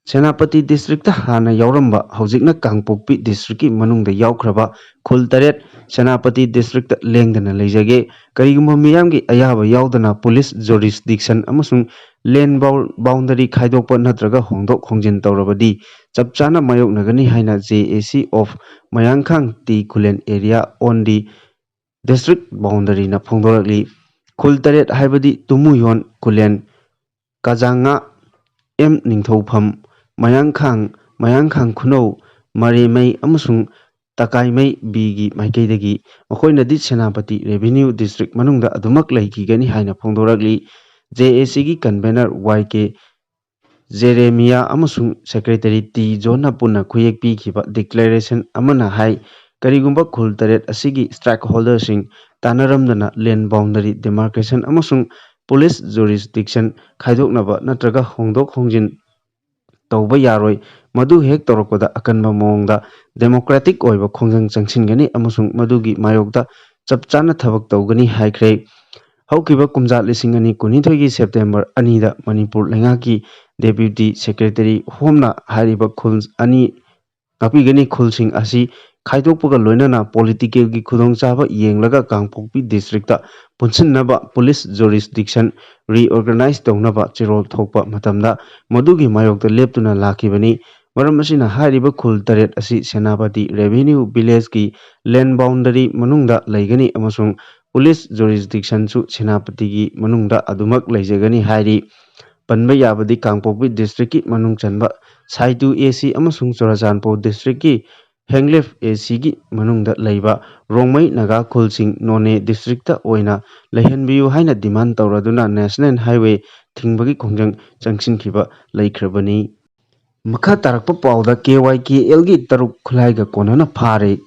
ꯁꯦꯅꯥꯄꯇꯤ ꯗꯤꯁꯇ꯭ꯔꯤꯛꯇ ꯍꯥꯟꯅ ꯌꯥꯎꯔꯝꯕ, ꯍꯧꯖꯤꯛꯅ ꯀꯥꯡꯄꯣꯛꯄꯤ ꯗꯤꯁꯇ꯭ꯔꯤꯛꯀꯤ ꯃꯅꯨꯡꯗ ꯌꯥꯎꯈ꯭ꯔꯕ ꯈꯨꯜ 8 ꯁꯦꯅꯥꯄꯇꯤ ꯗꯤꯁꯇ꯭ꯔꯤꯛꯇ ꯂꯦꯡꯗꯅ ꯂꯩꯖꯒꯦ꯫ ꯀꯔꯤꯒꯨꯝꯕ ꯃꯤꯌꯥꯝꯒꯤ ꯑꯌꯥꯕ ꯌꯥꯎꯗꯅ ꯄꯨꯂꯤꯁ ꯖꯨꯔꯤꯁꯗꯤꯛꯁꯟ ꯑꯃꯁꯨꯡ ꯂꯦꯟ ꯕꯥꯎꯟꯗꯔꯤ ꯈꯥꯏꯗꯣꯛꯄ ꯅꯠꯇ꯭ꯔꯒ ꯍꯣꯡꯗꯣꯛ ꯍꯣꯡꯖꯤꯟ ꯇꯧꯔꯕꯗꯤ ꯆꯞ ꯆꯥꯅ ꯃꯥꯌꯣꯛꯅꯒꯅꯤ ꯍꯥꯏꯅ J A C. Of Mayangkhang T Khullen area on the district ꯕꯥꯎꯟꯗꯔꯤꯅ ꯐꯣꯡꯗꯣꯔꯛꯂꯤ꯫ ꯈꯨꯜ 8 ꯍꯥꯏꯕꯗꯤ ꯇꯨꯃꯨꯌꯣꯟ, ꯈꯨꯂꯦꯟ, ꯀꯖꯥꯉꯥ, ꯑꯦꯝ ꯅꯤꯡꯊꯧꯐꯝ, ꯃꯌꯥꯡꯈꯥꯡ, ꯃꯌꯥꯡꯈꯥꯡ ꯈꯨꯅꯧ, ꯃꯔꯦꯃꯩ ꯑꯃꯁꯨꯡ ꯇꯀꯥꯏꯃꯩ ꯕꯤ.ꯒꯤ ꯃꯥꯏꯀꯩꯗꯒꯤ ꯃꯈꯣꯏꯅꯗꯤ ꯁꯦꯅꯥꯄꯇꯤ ꯔꯦꯚꯤꯅ꯭ꯌꯨ ꯗꯤꯁꯇ꯭ꯔꯤꯛ ꯃꯅꯨꯡꯗ ꯑꯗꯨꯃꯛ ꯂꯩꯈꯤꯒꯅꯤ ꯍꯥꯏꯅ ꯐꯣꯡꯗꯣꯔꯛꯂꯤ꯫ ꯖꯦ.ꯑꯦ.ꯁꯤ.ꯒꯤ ꯀꯟꯚꯦꯅꯔ ꯋꯥꯏ.ꯀꯦ. ꯖꯦꯔꯦꯃꯤꯌꯥ ꯑꯃꯁꯨꯡ ꯁꯦꯀ꯭ꯔꯦꯇꯔꯤ ꯇꯤ. ꯖꯣꯟꯅ ꯄꯨꯟꯅ ꯈꯨꯌꯦꯛ ꯄꯤꯈꯤꯕ ꯗꯤꯀ꯭ꯂꯦꯔꯦꯁꯟ ꯑꯃꯅ ꯍꯥꯏ ꯀꯔꯤꯒꯨꯝꯕ ꯈꯨꯜ 8 ꯑꯁꯤꯒꯤ ꯁ꯭ꯇꯦꯛꯍꯣꯜꯗꯔꯁꯤꯡ ꯇꯥꯟꯅꯔꯝꯗꯅ ꯂꯦꯟ ꯕꯥꯎꯟꯗꯔꯤ ꯗꯤꯃꯥꯔꯀꯦꯁꯟ ꯑꯃꯁꯨꯡ ꯄꯨꯂꯤꯁ ꯖꯨꯔꯤꯁꯗꯤꯛꯁꯟ ꯈꯥꯏꯗꯣꯛꯅꯕ ꯅꯠꯇ꯭ꯔꯒ ꯍꯣꯡꯗꯣꯛ ꯍꯣꯡꯖꯤꯟ ꯇꯧꯕ ꯌꯥꯔꯣꯏ꯫ ꯃꯗꯨ ꯍꯦꯛ ꯇꯧꯔꯛꯄꯗ ꯑꯀꯟꯕ ꯃꯑꯣꯡꯗ ꯗꯦꯃꯣꯀ꯭ꯔꯦꯇꯤꯛ ꯑꯣꯏꯕ ꯈꯣꯡꯖꯪ ꯆꯪꯁꯤꯟꯒꯅꯤ ꯑꯃꯁꯨꯡ ꯃꯗꯨꯒꯤ ꯃꯥꯌꯣꯛꯇ ꯆꯞ ꯆꯥꯅ ꯊꯕꯛ ꯇꯧꯒꯅꯤ ꯍꯥꯏꯈ꯭ꯔꯦ꯫ ꯍꯧꯈꯤꯕ ꯀꯨꯝꯖꯥ 2022ꯒꯤ ꯁꯦꯞꯇꯦꯝꯕꯔ 2ꯗ ꯃꯅꯤꯄꯨꯔ ꯂꯩꯉꯥꯛꯀꯤ ꯗꯦꯄ꯭ꯌꯨꯇꯤ ꯁꯦꯀ꯭ꯔꯦꯇꯔꯤ ꯍꯣꯝꯅ ꯍꯥꯏꯔꯤꯕ ꯈꯨꯜꯁꯤꯡ ꯑꯁꯤ ꯈꯥꯏꯗꯣꯛꯄꯒ ꯂꯣꯏꯅꯅ ꯄꯣꯂꯤꯇꯤꯀꯦꯜꯒꯤ ꯈꯨꯗꯣꯡꯆꯥꯕ ꯌꯦꯡꯂꯒ ꯀꯥꯡꯄꯣꯛꯄꯤ ꯗꯤꯁꯇ꯭ꯔꯤꯛꯇ ꯄꯨꯟꯁꯤꯟꯅꯕ ꯄꯨꯂꯤꯁ ꯖꯨꯔꯤꯁꯗꯤꯛꯁꯟ ꯔꯤꯑꯣꯔꯒꯅꯥꯏꯖ ꯇꯧꯅꯕ ꯆꯦꯔꯣꯜ ꯊꯣꯛꯄ ꯃꯇꯝꯗ ꯃꯗꯨꯒꯤ ꯃꯥꯌꯣꯛꯇ ꯂꯦꯞꯇꯨꯅ ꯂꯥꯛꯈꯤꯕꯅꯤ꯫ ꯃꯔꯝ ꯑꯁꯤꯅ ꯍꯥꯏꯔꯤꯕ ꯈꯨꯜ 8 ꯑꯁꯤ ꯁꯦꯅꯥꯄꯇꯤ ꯔꯦꯚꯤꯅ꯭ꯌꯨ ꯚꯤꯂꯦꯖꯀꯤ ꯂꯦꯟ ꯕꯥꯎꯟꯗꯔꯤ ꯃꯅꯨꯡꯗ ꯂꯩꯒꯅꯤ ꯑꯃꯁꯨꯡ ꯄꯨꯂꯤꯁ ꯖꯨꯔꯤꯁꯗꯤꯛꯁꯟꯁꯨ ꯁꯦꯅꯥꯄꯇꯤꯒꯤ ꯃꯅꯨꯡꯗ ꯑꯗꯨꯃꯛ ꯂꯩꯖꯒꯅꯤ ꯍꯥꯏꯔꯤ꯫ ꯄꯟꯕ ꯌꯥꯕꯗꯤ ꯀꯥꯡꯄꯣꯛꯄꯤ ꯗꯤꯁꯇ꯭ꯔꯤꯛꯀꯤ ꯃꯅꯨꯡ ꯆꯟꯕ ꯁꯥꯏꯇꯨ ꯑꯦ.ꯁꯤ. ꯑꯃꯁꯨꯡ ꯆꯨꯔꯆꯥꯟꯄꯨꯔ ꯗꯤꯁꯇ꯭ꯔꯤꯛꯀꯤ ꯍꯦꯡꯂꯦꯞ ꯑꯦ.ꯁꯤ.ꯒꯤ ꯃꯅꯨꯡꯗ ꯂꯩꯕ ꯔꯣꯡꯃꯩ ꯅꯥꯒꯥ ꯈꯨꯜꯁꯤꯡ ꯅꯣꯅꯦ ꯗꯤꯁꯇ꯭ꯔꯤꯛꯇ ꯑꯣꯏꯅ ꯂꯩꯍꯟꯕꯤꯌꯨ ꯍꯥꯏꯅ ꯗꯤꯃꯥꯟ ꯇꯧꯔꯗꯨꯅ ꯅꯦꯁꯅꯦꯜ ꯍꯥꯏꯋꯦ ꯊꯤꯡꯕꯒꯤ ꯈꯣꯡꯖꯪ ꯆꯪꯁꯤꯟꯈꯤꯕ ꯂꯩꯈ꯭ꯔꯕꯅꯤ꯫ ꯃꯈꯥ ꯇꯥꯔꯛꯄ ꯄꯥꯎꯗ ꯀꯦ.ꯋꯥꯏ.ꯀꯦ.ꯑꯦꯜ.ꯒꯤ 3 ꯈꯨꯠꯂꯥꯏꯒ ꯀꯣꯟꯅꯅ ꯐꯥꯔꯦ꯫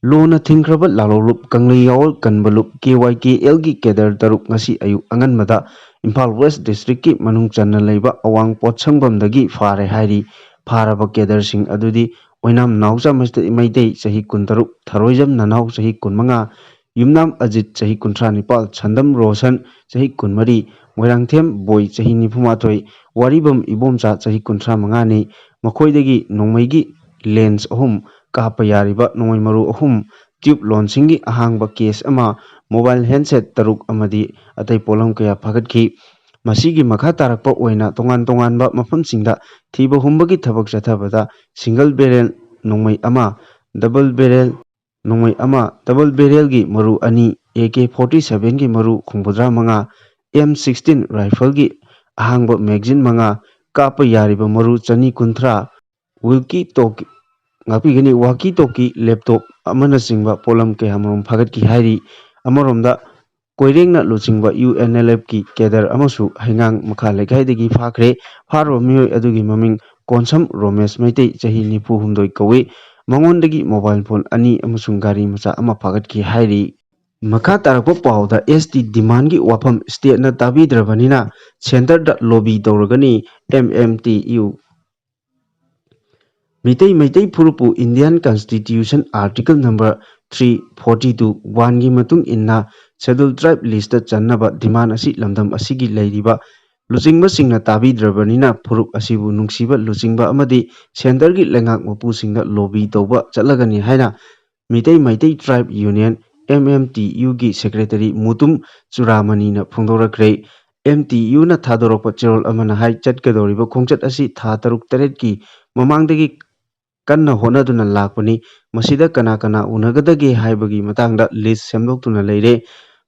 ꯂꯣꯅ ꯊꯤꯡꯈ꯭ꯔꯕ ꯂꯥꯂꯣꯡꯂꯨꯞ ꯀꯪꯂꯩꯌꯥꯋꯜ ꯀꯟꯕꯂꯨꯞ ꯀꯦ.ꯋꯥꯏ.ꯀꯦ.ꯑꯦꯜ.ꯒꯤ ꯀꯦꯗꯔ 3 ꯉꯁꯤ ꯑꯌꯨꯛ ꯑꯉꯟꯕꯗ ꯏꯝꯐꯥꯜ ꯋꯦꯁ ꯗꯤꯁꯇ꯭ꯔꯤꯛꯀꯤ ꯃꯅꯨꯡ ꯆꯟꯅ ꯂꯩꯕ ꯑꯋꯥꯡ ꯄꯣꯠꯁꯪꯕꯝꯗꯒꯤ ꯐꯥꯔꯦ ꯍꯥꯏꯔꯤ꯫ ꯐꯥꯔꯕ ꯀꯦꯗꯔꯁꯤꯡ ꯑꯗꯨꯗꯤ ꯑꯣꯏꯅꯥꯝ ꯅꯥꯎꯆꯥ ꯃꯩꯇꯩ ꯆꯍꯤ 13, ꯊꯔꯣꯏꯖꯝ ꯅꯅꯥꯎ ꯆꯍꯤ 15, ꯌꯨꯝꯅꯥꯝ ꯑꯖꯤꯠ ꯆꯍꯤ 39, ꯁꯟꯗꯝ ꯔꯣꯁꯟ ꯆꯍꯤ 24, ꯃꯣꯏꯔꯥꯡꯊꯦꯝ ꯕꯣꯏ ꯆꯍꯤ 41, ꯋꯥꯔꯤꯕꯝ ꯏꯕꯣꯝꯆꯥ ꯆꯍꯤ 35ꯅꯤ꯫ ꯃꯈꯣꯏꯗꯒꯤ ꯅꯣꯡꯃꯩꯒꯤ ꯂꯦꯟꯁ 3, ꯀꯥꯞꯄ ꯌꯥꯔꯤꯕ ꯅꯣꯡꯃꯩ ꯃꯔꯨ 3, ꯇ꯭ꯌꯨꯕ ꯂꯣꯟꯁꯤꯡꯒꯤ ꯑꯍꯥꯡꯕ ꯀꯦꯁ 1, ꯃꯣꯕꯥꯏꯜ ꯍꯦꯟꯗꯁꯦꯠ 3 ꯑꯃꯗꯤ ꯑꯇꯩ ꯄꯣꯠꯂꯝ ꯀꯌꯥ ꯐꯥꯒꯠꯈꯤ꯫ ꯃꯁꯤꯒꯤ ꯃꯈꯥ ꯇꯥꯔꯛꯄ ꯑꯣꯏꯅ ꯇꯣꯉꯥꯟ ꯇꯣꯉꯥꯟꯕ ꯃꯐꯝꯁꯤꯡꯗ ꯊꯤꯕ ꯍꯨꯝꯕꯒꯤ ꯊꯕꯛ ꯆꯠꯊꯕꯗ ꯁꯤꯡꯒꯜ ꯕꯦꯔꯦꯜ ꯅꯣꯡꯃꯩ 1, ꯗꯕꯜ ꯕꯦꯔꯦꯜ ꯅꯣꯡꯃꯩ 1, ꯗꯕꯜ ꯕꯦꯔꯦꯜꯒꯤ ꯃꯔꯨ 2, AK-47ꯒꯤꯃꯔꯨ 55, M16 ꯔꯥꯏꯐꯜꯒꯤ ꯑꯍꯥꯡꯕ ꯃꯦꯒꯖꯤꯟ 5, ꯀꯥꯞꯄ ꯌꯥꯔꯤꯕ ꯃꯔꯨ 230, ꯋꯥꯀꯤ ꯇꯣꯀꯤ, ꯂꯦꯞꯇꯣꯞ ꯑꯃꯅꯆꯤꯡꯕ ꯄꯣꯠꯂꯝ ꯀꯌꯥꯃꯔꯨꯝ ꯐꯥꯒꯠꯈꯤ ꯍꯥꯏꯔꯤ꯫ ꯑꯃꯔꯣꯝꯗ ꯀꯣꯏꯔꯦꯡꯅ ꯂꯨꯆꯤꯡꯕ UNLFꯀꯤ ꯀꯦꯗꯔ ꯑꯃꯁꯨ ꯍꯩꯉꯥꯡ ꯃꯈꯥ ꯂꯩꯀꯥꯏꯗꯒꯤ ꯐꯥꯈ꯭ꯔꯦ꯫ ꯐꯥꯔꯕ ꯃꯤꯑꯣꯏ ꯑꯗꯨꯒꯤ ꯃꯃꯤꯡ ꯀꯣꯟꯁꯝ ꯔꯣꯃꯦꯁ ꯃꯩꯇꯩ ꯆꯍꯤ 94 ꯀꯧꯏ꯫ ꯃꯉꯣꯟꯗꯒꯤ ꯃꯣꯕꯥꯏꯜ ꯐꯣꯟ 2 ꯑꯃꯁꯨꯡ ꯒꯥꯔꯤ ꯃꯆꯥ 1 ꯐꯥꯒꯠꯈꯤ ꯍꯥꯏꯔꯤ꯫ ꯃꯈꯥ ꯇꯥꯔꯛꯄ ꯄꯥꯎꯗ ꯑꯦꯁ.ꯇꯤ. ꯗꯤꯃꯥꯟꯒꯤ ꯋꯥꯐꯝ ꯁ꯭ꯇꯦꯠꯅ ꯇꯥꯕꯤꯗ꯭ꯔꯕꯅꯤꯅ ꯁꯦꯟꯇꯔꯗ ꯂꯣꯕꯤ ꯇꯧꯔꯒꯅꯤ (MMTU) ꯃꯩꯇꯩ ꯐꯨꯔꯨꯞꯄꯨ ꯏꯟꯗꯤꯌꯟ ꯀꯟꯁꯇꯤꯇ꯭ꯌꯨꯁꯟ ꯑꯥꯔꯇꯤꯀꯜ ꯅꯝꯕꯔ 342(1) ꯒꯤ ꯃꯇꯨꯡ ꯏꯟꯅ ꯁꯦꯗ꯭ꯌꯨꯜ ꯇ꯭ꯔꯥꯏꯕ ꯂꯤꯁꯇ ꯆꯟꯅꯕ ꯗꯤꯃꯥꯟ ꯑꯁꯤ ꯂꯝꯗꯝ ꯑꯁꯤꯒꯤ ꯂꯩꯔꯤꯕ ꯂꯨꯆꯤꯡꯕꯁꯤꯡꯅ ꯇꯥꯕꯤꯗ꯭ꯔꯕꯅꯤꯅ ꯐꯨꯔꯨꯞ ꯑꯁꯤꯕꯨ ꯅꯨꯡꯁꯤꯕ ꯂꯨꯆꯤꯡꯕ ꯑꯃꯗꯤ ꯁꯦꯟꯇꯔꯒꯤ ꯂꯩꯉꯥꯛ ꯃꯄꯨꯁꯤꯡꯗ ꯂꯣꯕꯤ ꯇꯧꯕ ꯆꯠꯂꯒꯅꯤ ꯍꯥꯏꯅ ꯃꯩꯇꯩ ꯇ꯭ꯔꯥꯏꯕ ꯌꯨꯅꯤꯌꯟ (MMTU)ꯒꯤ ꯁꯦꯀ꯭ꯔꯦꯇꯔꯤ ꯃꯨꯇꯨꯝ ꯆꯨꯔꯥꯃꯅꯤꯅ ꯐꯣꯡꯗꯣꯔꯛꯈ꯭ꯔꯦ꯫ MTUꯅ ꯊꯥꯗꯣꯔꯛꯄ ꯆꯦꯔꯣꯜ ꯑꯃꯅ ꯍꯥꯏ ꯆꯠꯀꯗꯧꯔꯤꯕ ꯈꯣꯡꯆꯠ ꯑꯁꯤ ꯊꯥ 6-7ꯀꯤ ꯃꯃꯥꯡꯗꯒꯤ ꯀꯟꯅ ꯍꯣꯠꯅꯗꯨꯅ ꯂꯥꯛꯄꯅꯤ꯫ ꯃꯁꯤꯗ ꯀꯅꯥ ꯀꯅꯥ ꯎꯅꯒꯗꯒꯦ ꯍꯥꯏꯕꯒꯤ ꯃꯇꯥꯡꯗ ꯂꯤꯁ ꯁꯦꯝꯗꯣꯛꯇꯨꯅ ꯂꯩꯔꯦ꯫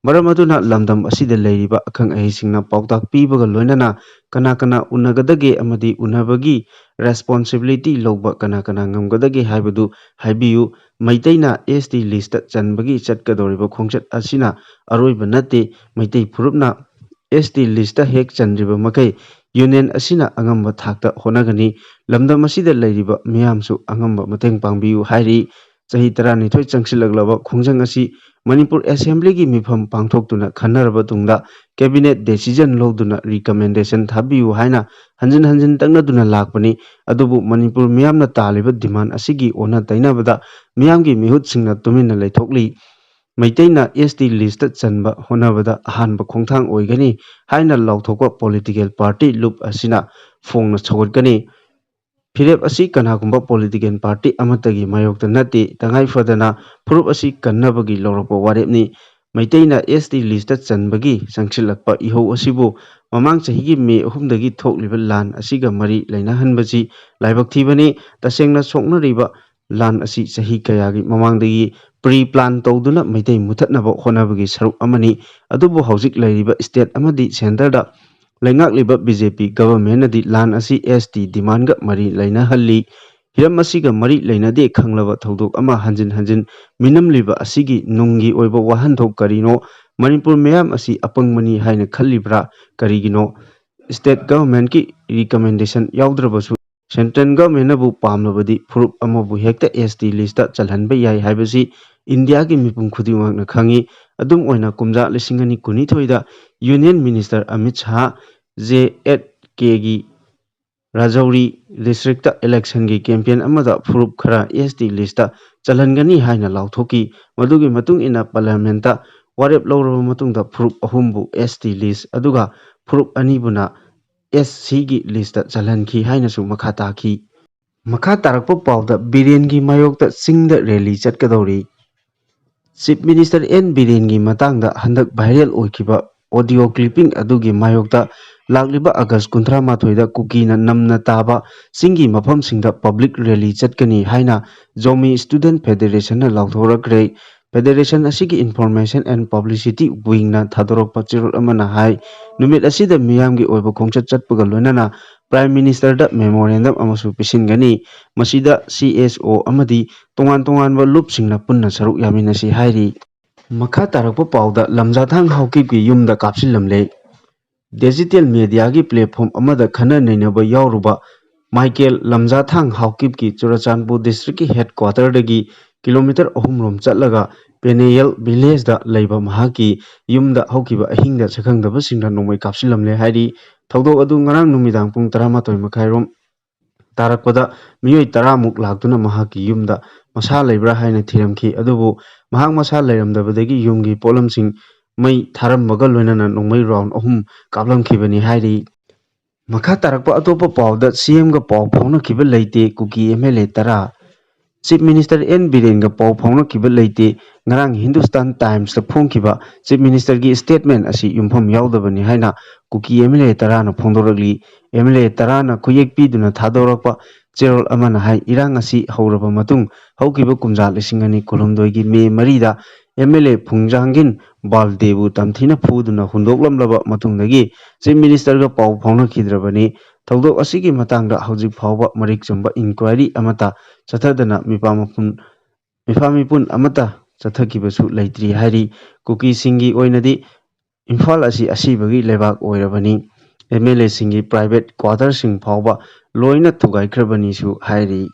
ꯃꯔꯝ ꯑꯗꯨꯅ ꯂꯝꯗꯝ ꯑꯁꯤꯗ ꯂꯩꯔꯤꯕ ꯑꯈꯪ ꯑꯍꯩꯁꯤꯡꯅ ꯄꯥꯎꯇꯥꯛ ꯄꯤꯕꯒ ꯂꯣꯏꯅꯅ ꯀꯅꯥ ꯀꯅꯥ ꯎꯅꯒꯗꯒꯦ ꯑꯃꯗꯤ ꯎꯅꯕꯒꯤ ꯔꯦꯁꯄꯣꯟꯁꯤꯕꯤꯂꯤꯇꯤ ꯂꯧꯕ ꯀꯅꯥ ꯀꯅꯥ ꯉꯝꯒꯗꯒꯦ ꯍꯥꯏꯕꯗꯨ ꯍꯥꯏꯕꯤꯌꯨ꯫ ꯃꯩꯇꯩꯅ ꯑꯦꯁ.ꯇꯤ. ꯂꯤꯁꯇ ꯆꯟꯕꯒꯤ ꯆꯠꯀꯗꯧꯔꯤꯕ ꯈꯣꯡꯆꯠ ꯑꯁꯤꯅ ꯑꯔꯣꯏꯕ ꯅꯠꯇꯦ꯫ ꯃꯩꯇꯩ ꯐꯨꯔꯨꯞꯅ ꯑꯦꯁ.ꯇꯤ. ꯂꯤꯁꯇ ꯍꯦꯛ ꯆꯟꯗ꯭ꯔꯤꯕ ꯃꯈꯩ ꯌꯨꯅꯤꯌꯟ ꯑꯁꯤꯅ ꯑꯉꯝꯕ ꯊꯥꯛꯇ ꯍꯣꯠꯅꯒꯅꯤ꯫ ꯂꯝꯗꯝ ꯑꯁꯤꯗ ꯂꯩꯔꯤꯕ ꯃꯤꯌꯥꯝꯁꯨ ꯑꯉꯝꯕ ꯃꯇꯦꯡ ꯄꯥꯡꯕꯤꯌꯨ ꯍꯥꯏꯔꯤ꯫ ꯆꯍꯤ 12 ꯆꯪꯁꯤꯜꯂꯛꯂꯕ ꯈꯣꯡꯖꯪ ꯑꯁꯤ ꯃꯅꯤꯄꯨꯔ ꯑꯦꯁꯦꯝꯕ꯭ꯂꯤꯒꯤ ꯃꯤꯐꯝ ꯄꯥꯡꯊꯣꯛꯇꯨꯅ ꯈꯟꯅꯔꯕ ꯇꯨꯡꯗ ꯀꯦꯕꯤꯅꯦꯠ ꯗꯤꯁꯤꯖꯟ ꯂꯧꯗꯨꯅ ꯔꯤꯀꯃꯦꯟꯗꯦꯁꯟ ꯊꯥꯕꯤꯌꯨ ꯍꯥꯏꯅ ꯍꯟꯖꯤꯟ ꯍꯟꯖꯤꯟ ꯇꯛꯅꯗꯨꯅ ꯂꯥꯛꯄꯅꯤ꯫ ꯑꯗꯨꯕꯨ ꯃꯅꯤꯄꯨꯔ ꯃꯤꯌꯥꯝꯅ ꯇꯥꯜꯂꯤꯕ ꯗꯤꯃꯥꯟ ꯑꯁꯤꯒꯤ ꯑꯣꯟꯅ ꯇꯩꯅꯕꯗ ꯃꯤꯌꯥꯝꯒꯤ ꯃꯤꯍꯨꯠꯁꯤꯡꯅ ꯇꯨꯃꯤꯟꯅ ꯂꯩꯊꯣꯛꯂꯤ꯫ ꯃꯩꯇꯩꯅ ꯁ.ꯇꯤ. ꯂꯤꯁꯇ ꯆꯟꯕ ꯍꯣꯠꯅꯕꯗ ꯑꯍꯥꯟꯕ ꯈꯣꯡꯊꯥꯡ ꯑꯣꯏꯒꯅꯤ ꯍꯥꯏꯅ ꯂꯥꯎꯊꯣꯛꯄ ꯄꯣꯂꯤꯇꯤꯀꯦꯜ ꯄꯥꯔꯇꯤ ꯂꯨꯞ ꯑꯁꯤꯅ ꯐꯣꯡꯅ ꯁꯧꯒꯠꯀꯅꯤ꯫ ꯐꯤꯔꯦꯞ ꯑꯁꯤ ꯀꯅꯥꯒꯨꯝꯕ ꯄꯣꯂꯤꯇꯤꯀꯦꯜ ꯄꯥꯔꯇꯤ ꯑꯃꯠꯇꯒꯤ ꯃꯥꯌꯣꯛꯇ ꯅꯠꯇꯦ, ꯇꯉꯥꯏꯐꯗꯅ ꯐꯨꯔꯨꯞ ꯑꯁꯤ ꯀꯟꯅꯕꯒꯤ ꯂꯧꯔꯛꯄ ꯋꯥꯔꯦꯞꯅꯤ꯫ ꯃꯩꯇꯩꯅ ꯁ.ꯇꯤ. ꯂꯤꯁꯇ ꯆꯟꯕꯒꯤ ꯆꯪꯁꯤꯜꯂꯛꯄ ꯏꯍꯧ ꯑꯁꯤꯕꯨ ꯃꯃꯥꯡ ꯆꯍꯤꯒꯤ ꯃꯦ 3ꯗꯒꯤ ꯊꯣꯛꯂꯤꯕ ꯂꯥꯟ ꯑꯁꯤꯒ ꯃꯔꯤ ꯂꯩꯅꯍꯟꯕꯁꯤ ꯂꯥꯏꯕꯛ ꯊꯤꯕꯅꯤ꯫ ꯇꯁꯦꯡꯅ ꯁꯣꯛꯅꯔꯤꯕ ꯂꯥꯟ ꯑꯁꯤ ꯆꯍꯤ ꯀꯌꯥꯒꯤ ꯃꯃꯥꯡꯗꯒꯤ ꯄ꯭ꯔꯤ-ꯄ꯭ꯂꯥꯟ ꯇꯧꯗꯨꯅ ꯃꯩꯇꯩ ꯃꯨꯠꯊꯠꯅꯕ ꯍꯣꯠꯅꯕꯒꯤ ꯁꯔꯨꯛ ꯑꯃꯅꯤ꯫ ꯑꯗꯨꯕꯨ ꯍꯧꯖꯤꯛ ꯂꯩꯔꯤꯕ ꯁ꯭ꯇꯦꯠ ꯑꯃꯗꯤ ꯁꯦꯟꯇꯔꯗ ꯂꯩꯉꯥꯛꯂꯤꯕ ꯕꯤ.ꯖꯦ.ꯄꯤ. ꯒꯚꯔꯟꯃꯦꯟꯠꯅꯗꯤ ꯂꯥꯟ ꯑꯁꯤ ꯁ.ꯇꯤ. ꯗꯤꯃꯥꯟꯗꯒ ꯃꯔꯤ ꯂꯩꯅꯍꯜꯂꯤ꯫ ꯍꯤꯔꯝ ꯑꯁꯤꯒ ꯃꯔꯤ ꯂꯩꯅꯗꯦ ꯈꯪꯂꯕ ꯊꯧꯗꯣꯛ ꯑꯃ ꯍꯟꯖꯤꯟ ꯍꯟꯖꯤꯟ ꯃꯤꯅꯝꯂꯤꯕ ꯑꯁꯤꯒꯤ ꯅꯨꯡꯒꯤ ꯑꯣꯏꯕ ꯋꯥꯍꯟꯊꯣꯛ ꯀꯔꯤꯅꯣ? ꯃꯅꯤꯄꯨꯔ ꯃꯤꯌꯥꯝ ꯑꯁꯤ ꯑꯄꯪꯕꯅꯤ ꯍꯥꯏꯅ ꯈꯜꯂꯤꯕ꯭ꯔꯥ? ꯀꯔꯤꯒꯤꯅꯣ ꯁ꯭ꯇꯦꯠ ꯒꯚꯔꯟꯃꯦꯟꯠꯀꯤ ꯔꯤꯀꯃꯦꯟꯗꯦꯁꯟ ꯌꯥꯎꯗ꯭ꯔꯕꯁꯨ ꯁꯦꯟꯇ꯭ꯔꯦꯜ ꯒꯚꯔꯟꯃꯦꯟꯠꯅꯕꯨ ꯄꯥꯝꯂꯕꯗꯤ ꯐꯨꯔꯨꯞ ꯑꯃꯕꯨ ꯍꯦꯛꯇ ꯁ.ꯇꯤ. ꯂꯤꯁꯇ ꯆꯜꯍꯟꯕ ꯌꯥꯏ ꯍꯥꯏꯕꯁꯤ ꯏꯟꯗꯤꯌꯥꯒꯤ ꯃꯤꯄꯨꯝ ꯈꯨꯗꯤꯡꯃꯛꯅ ꯈꯪꯏ꯫ ꯑꯗꯨꯝ ꯑꯣꯏꯅ ꯀꯨꯝꯖꯥ 2019ꯗ ꯌꯨꯅꯤꯌꯟ ꯃꯤꯅꯤꯁꯇꯔ ꯑꯃꯤꯠ ꯁꯥꯍ ꯖꯦ.ꯑꯦꯟꯗ.ꯀꯦꯒꯤ ꯔꯥꯖꯧꯔꯤ ꯗꯤꯁꯇ꯭ꯔꯤꯛꯇ ꯏꯂꯦꯛꯁꯟꯒꯤ ꯀꯦꯝꯄꯦꯟ ꯑꯃꯗ ꯐꯨꯔꯨꯞ ꯈꯔ ꯁ.ꯇꯤ. ꯂꯤꯁꯇ ꯆꯜꯍꯟꯒꯅꯤ ꯍꯥꯏꯅ ꯂꯥꯎꯊꯣꯛꯈꯤ꯫ ꯃꯗꯨꯒꯤ ꯃꯇꯨꯡ ꯏꯟꯅ ꯄꯥꯔꯂꯤꯌꯥꯃꯦꯟꯠꯇ ꯋꯥꯔꯦꯞ ꯂꯧꯔꯕ ꯃꯇꯨꯡꯗ ꯐꯨꯔꯨꯞ 3ꯕꯨ ꯁ.ꯇꯤ. ꯂꯤꯁ ꯑꯗꯨꯒ ꯐꯨꯔꯨꯞ 2ꯕꯨꯅ ꯁ.ꯁꯤ.ꯒꯤ ꯂꯤꯁꯇ ꯆꯜꯍꯟꯈꯤ ꯍꯥꯏꯅꯁꯨ ꯃꯈꯥ ꯇꯥꯈꯤ꯫ ꯃꯈꯥ ꯇꯥꯔꯛꯄ ꯄꯥꯎꯗ ꯕꯤꯔꯦꯟꯒꯤ ꯃꯥꯌꯣꯛꯇ ꯆꯤꯡꯗ ꯔꯦꯂꯤ ꯆꯠꯀꯗꯧꯔꯤ꯫ Chief minister N. ꯕꯤꯔꯦꯟꯒꯤ ꯃꯇꯥꯡꯗ ꯍꯟꯗꯛ ꯚꯥꯏꯔꯦꯜ ꯑꯣꯏꯈꯤꯕ ꯑꯣꯗꯤꯑꯣ ꯀ꯭ꯂꯤꯞꯄꯤꯡ ꯑꯗꯨꯒꯤ ꯃꯥꯌꯣꯛꯇ ꯂꯥꯛꯂꯤꯕ ꯑꯥꯒꯁꯠ 18ꯗ ꯀꯨꯀꯤꯅ ꯅꯝꯅ ꯇꯥꯕ ꯆꯤꯡꯒꯤ ꯃꯐꯝꯁꯤꯡꯗ ꯄꯕ꯭ꯂꯤꯛ ꯔꯦꯂꯤ ꯆꯠꯀꯅꯤ ꯍꯥꯏꯅ ꯖꯣꯃꯤ ꯁ꯭ꯇꯨꯗꯦꯟꯠ ꯐꯦꯗꯔꯦꯁꯟꯅ ꯂꯥꯎꯊꯣꯔꯛꯈ꯭ꯔꯦ꯫ ꯐꯦꯗꯔꯦꯁꯟ ꯑꯁꯤꯒꯤ ꯏꯟꯐꯣꯔꯃꯦꯁꯟ ꯑꯦꯟꯗ ꯄꯕ꯭ꯂꯤꯁꯤꯇꯤ ꯋꯤꯡꯅ ꯊꯥꯗꯣꯔꯛꯄ ꯆꯦꯔꯣꯜ ꯑꯃꯅ ꯍꯥꯏ ꯅꯨꯃꯤꯠ ꯑꯁꯤꯗ ꯃꯤꯌꯥꯝꯒꯤ ꯑꯣꯏꯕ ꯈꯣꯡꯆꯠ ꯆꯠꯄꯒ ꯂꯣꯏꯅꯅ ꯄ꯭ꯔꯥꯏꯝ ꯃꯤꯅꯤꯁꯇꯔꯗ ꯃꯦꯃꯣꯔꯦꯟꯗꯝ ꯑꯃꯁꯨ ꯄꯤꯁꯤꯟꯒꯅꯤ꯫ ꯃꯁꯤꯗ ꯁꯤ.ꯑꯦꯁ.ꯑꯣ. ꯑꯃꯗꯤ ꯇꯣꯉꯥꯟ ꯇꯣꯉꯥꯟꯕ ꯂꯨꯞꯁꯤꯡꯅ ꯄꯨꯟꯅ ꯁꯔꯨꯛ ꯌꯥꯃꯤꯟꯅꯁꯤ ꯍꯥꯏꯔꯤ꯫ ꯃꯈꯥ ꯇꯥꯔꯛꯄ ꯄꯥꯎꯗ ꯂꯝꯖꯥꯊꯥꯡ ꯍꯥꯎꯀꯤꯞꯀꯤ ꯌꯨꯝꯗ ꯀꯥꯞꯁꯤꯜꯂꯝꯂꯦ꯫ ꯗꯤꯖꯤꯇꯦꯜ ꯃꯤꯗꯤꯌꯥꯒꯤ ꯄ꯭ꯂꯦꯠꯐꯣꯔꯝ ꯑꯃꯗ ꯈꯟꯅ ꯅꯩꯅꯕ ꯌꯥꯎꯔꯨꯕ ꯃꯥꯏꯀꯦꯜ ꯂꯝꯖꯥꯊꯥꯡ ꯍꯥꯎꯀꯤꯞꯀꯤ ꯆꯨꯔꯆꯥꯟꯄꯨꯔ ꯗꯤꯁꯇ꯭ꯔꯤꯛꯀꯤ ꯍꯦꯗꯀ꯭ꯋꯥꯇꯔꯗꯒꯤ ꯀꯤꯂꯣꯃꯤꯇꯔ 3 ꯆꯠꯂꯒ ꯄꯦꯅꯦꯌꯜ ꯚꯤꯂꯦꯖꯗ ꯂꯩꯕ ꯃꯍꯥꯛꯀꯤ ꯌꯨꯝꯗ ꯍꯧꯈꯤꯕ ꯑꯍꯤꯡꯗ ꯁꯛꯈꯪꯗꯕꯁꯤꯡꯅ ꯅꯣꯡꯃꯩ ꯀꯥꯞꯁꯤꯜꯂꯝꯂꯦ ꯍꯥꯏꯔꯤ꯫ ꯊꯧꯗꯣꯛ ꯑꯗꯨ ꯉꯔꯥꯡ ꯅꯨꯃꯤꯗꯥꯡ ꯄꯨꯡ 11:30 ꯇꯥꯔꯛꯄꯗ ꯃꯤꯑꯣꯏ 10ꯃꯨꯛ ꯂꯥꯛꯇꯨꯅ ꯃꯍꯥꯛꯀꯤ ꯌꯨꯝꯗ ꯃꯁꯥ ꯂꯩꯕ꯭ꯔꯥ ꯍꯥꯏꯅ ꯊꯤꯔꯝꯈꯤ꯫ ꯑꯗꯨꯕꯨ ꯃꯍꯥꯛ ꯃꯁꯥ ꯂꯩꯔꯝꯗꯕꯗꯒꯤ ꯌꯨꯝꯒꯤ ꯄꯣꯠꯂꯝꯁꯤꯡ ꯃꯩ ꯊꯥꯔꯝꯕꯒ ꯂꯣꯏꯅꯅ ꯅꯣꯡꯃꯩ ꯔꯥꯎꯟꯗ 3 ꯀꯥꯞꯂꯝꯈꯤꯕꯅꯤ ꯍꯥꯏꯔꯤ꯫ ꯃꯈꯥ ꯇꯥꯔꯛꯄ ꯑꯇꯣꯞꯄ ꯄꯥꯎꯗ ꯁꯤ.ꯑꯦꯝꯒ ꯄꯥꯎ ꯐꯥꯎꯅꯈꯤꯕ ꯂꯩꯇꯦ ꯀꯨꯀꯤ ꯑꯦꯝ.ꯑꯦꯜ.ꯑꯦ. ꯇꯔꯥ ꯆꯤꯐ ꯃꯤꯅꯤꯁꯇꯔ ꯑꯦꯟ. ꯕꯤꯔꯦꯟꯒ ꯄꯥꯎ ꯐꯥꯎꯅꯈꯤꯕ ꯂꯩꯇꯦ꯫ ꯉꯔꯥꯡ ꯍꯤꯟꯗꯨꯁꯇꯥꯟ ꯇꯥꯏꯝꯁꯇ ꯐꯣꯡꯈꯤꯕ ꯆꯤꯐ ꯃꯤꯅꯤꯁꯇꯔꯒꯤ ꯁ꯭ꯇꯦꯠꯃꯦꯟꯠ ꯑꯁꯤ ꯌꯨꯝꯐꯝ ꯌꯥꯎꯗꯕꯅꯤ ꯍꯥꯏꯅ ꯀꯨꯀꯤ ꯑꯦꯝ.ꯑꯦꯜ.ꯑꯦ. ꯇꯔꯥꯅ ꯐꯣꯡꯗꯣꯔꯛꯂꯤ꯫ ꯑꯦꯝ.ꯑꯦꯜ.ꯑꯦ. ꯇꯔꯥꯅ ꯈꯨꯌꯦꯛ ꯄꯤꯗꯨꯅ ꯊꯥꯗꯣꯔꯛꯄ ꯆꯦꯔꯣꯜ ꯑꯃꯅ ꯍꯥꯏ ꯏꯔꯥꯡ ꯑꯁꯤ ꯍꯧꯔꯕ ꯃꯇꯨꯡ ꯍꯧꯈꯤꯕ ꯀꯨꯝꯖꯥ 2019ꯒꯤ ꯃꯦ 4ꯗ ꯑꯦꯝ.ꯑꯦꯜ.ꯑꯦ. ꯐꯨꯡꯖꯥꯡꯒꯤꯟ-ꯕꯥꯜꯗꯦꯕꯨ ꯇꯝꯊꯤꯅ ꯐꯨꯗꯨꯅ ꯍꯨꯟꯗꯣꯛꯂꯝꯂꯕ ꯃꯇꯨꯡꯗꯒꯤ ꯆꯤꯐ ꯃꯤꯅꯤꯁꯇꯔꯒ ꯄꯥꯎ ꯐꯥꯎꯅꯈꯤꯗ꯭ꯔꯕꯅꯤ꯫ ꯊꯧꯗꯣꯛ ꯑꯁꯤꯒꯤ ꯃꯇꯥꯡꯗ ꯍꯧꯖꯤꯛ ꯐꯥꯎꯕ ꯃꯔꯤꯛ ꯆꯨꯝꯕ ꯏꯟꯀ꯭ꯋꯥꯏꯔꯤ ꯑꯃꯠꯇ ꯆꯠꯊꯗꯅ ꯃꯤꯄꯥ-ꯃꯤꯄꯨꯟ ꯑꯃꯠꯇ ꯆꯠꯊꯈꯤꯕꯁꯨ ꯂꯩꯇ꯭ꯔꯤ ꯍꯥꯏꯔꯤ꯫ ꯀꯨꯀꯤꯁꯤꯡꯒꯤ ꯑꯣꯏꯅꯗꯤ ꯏꯝꯐꯥꯜ ꯑꯁꯤ ꯑꯁꯤꯕꯒꯤ ꯂꯩꯕꯥꯛ ꯑꯣꯏꯔꯕꯅꯤ, ꯑꯦꯝ.ꯑꯦꯜ.ꯑꯦ.ꯁꯤꯡꯒꯤ ꯄ꯭ꯔꯥꯏꯚꯦꯠ ꯀ꯭ꯋꯥꯇꯔꯁꯤꯡ ꯐꯥꯎꯕ ꯂꯣꯏꯅ ꯊꯨꯒꯥꯏꯈ꯭ꯔꯕꯅꯤꯁꯨ ꯍꯥꯏꯔꯤ꯫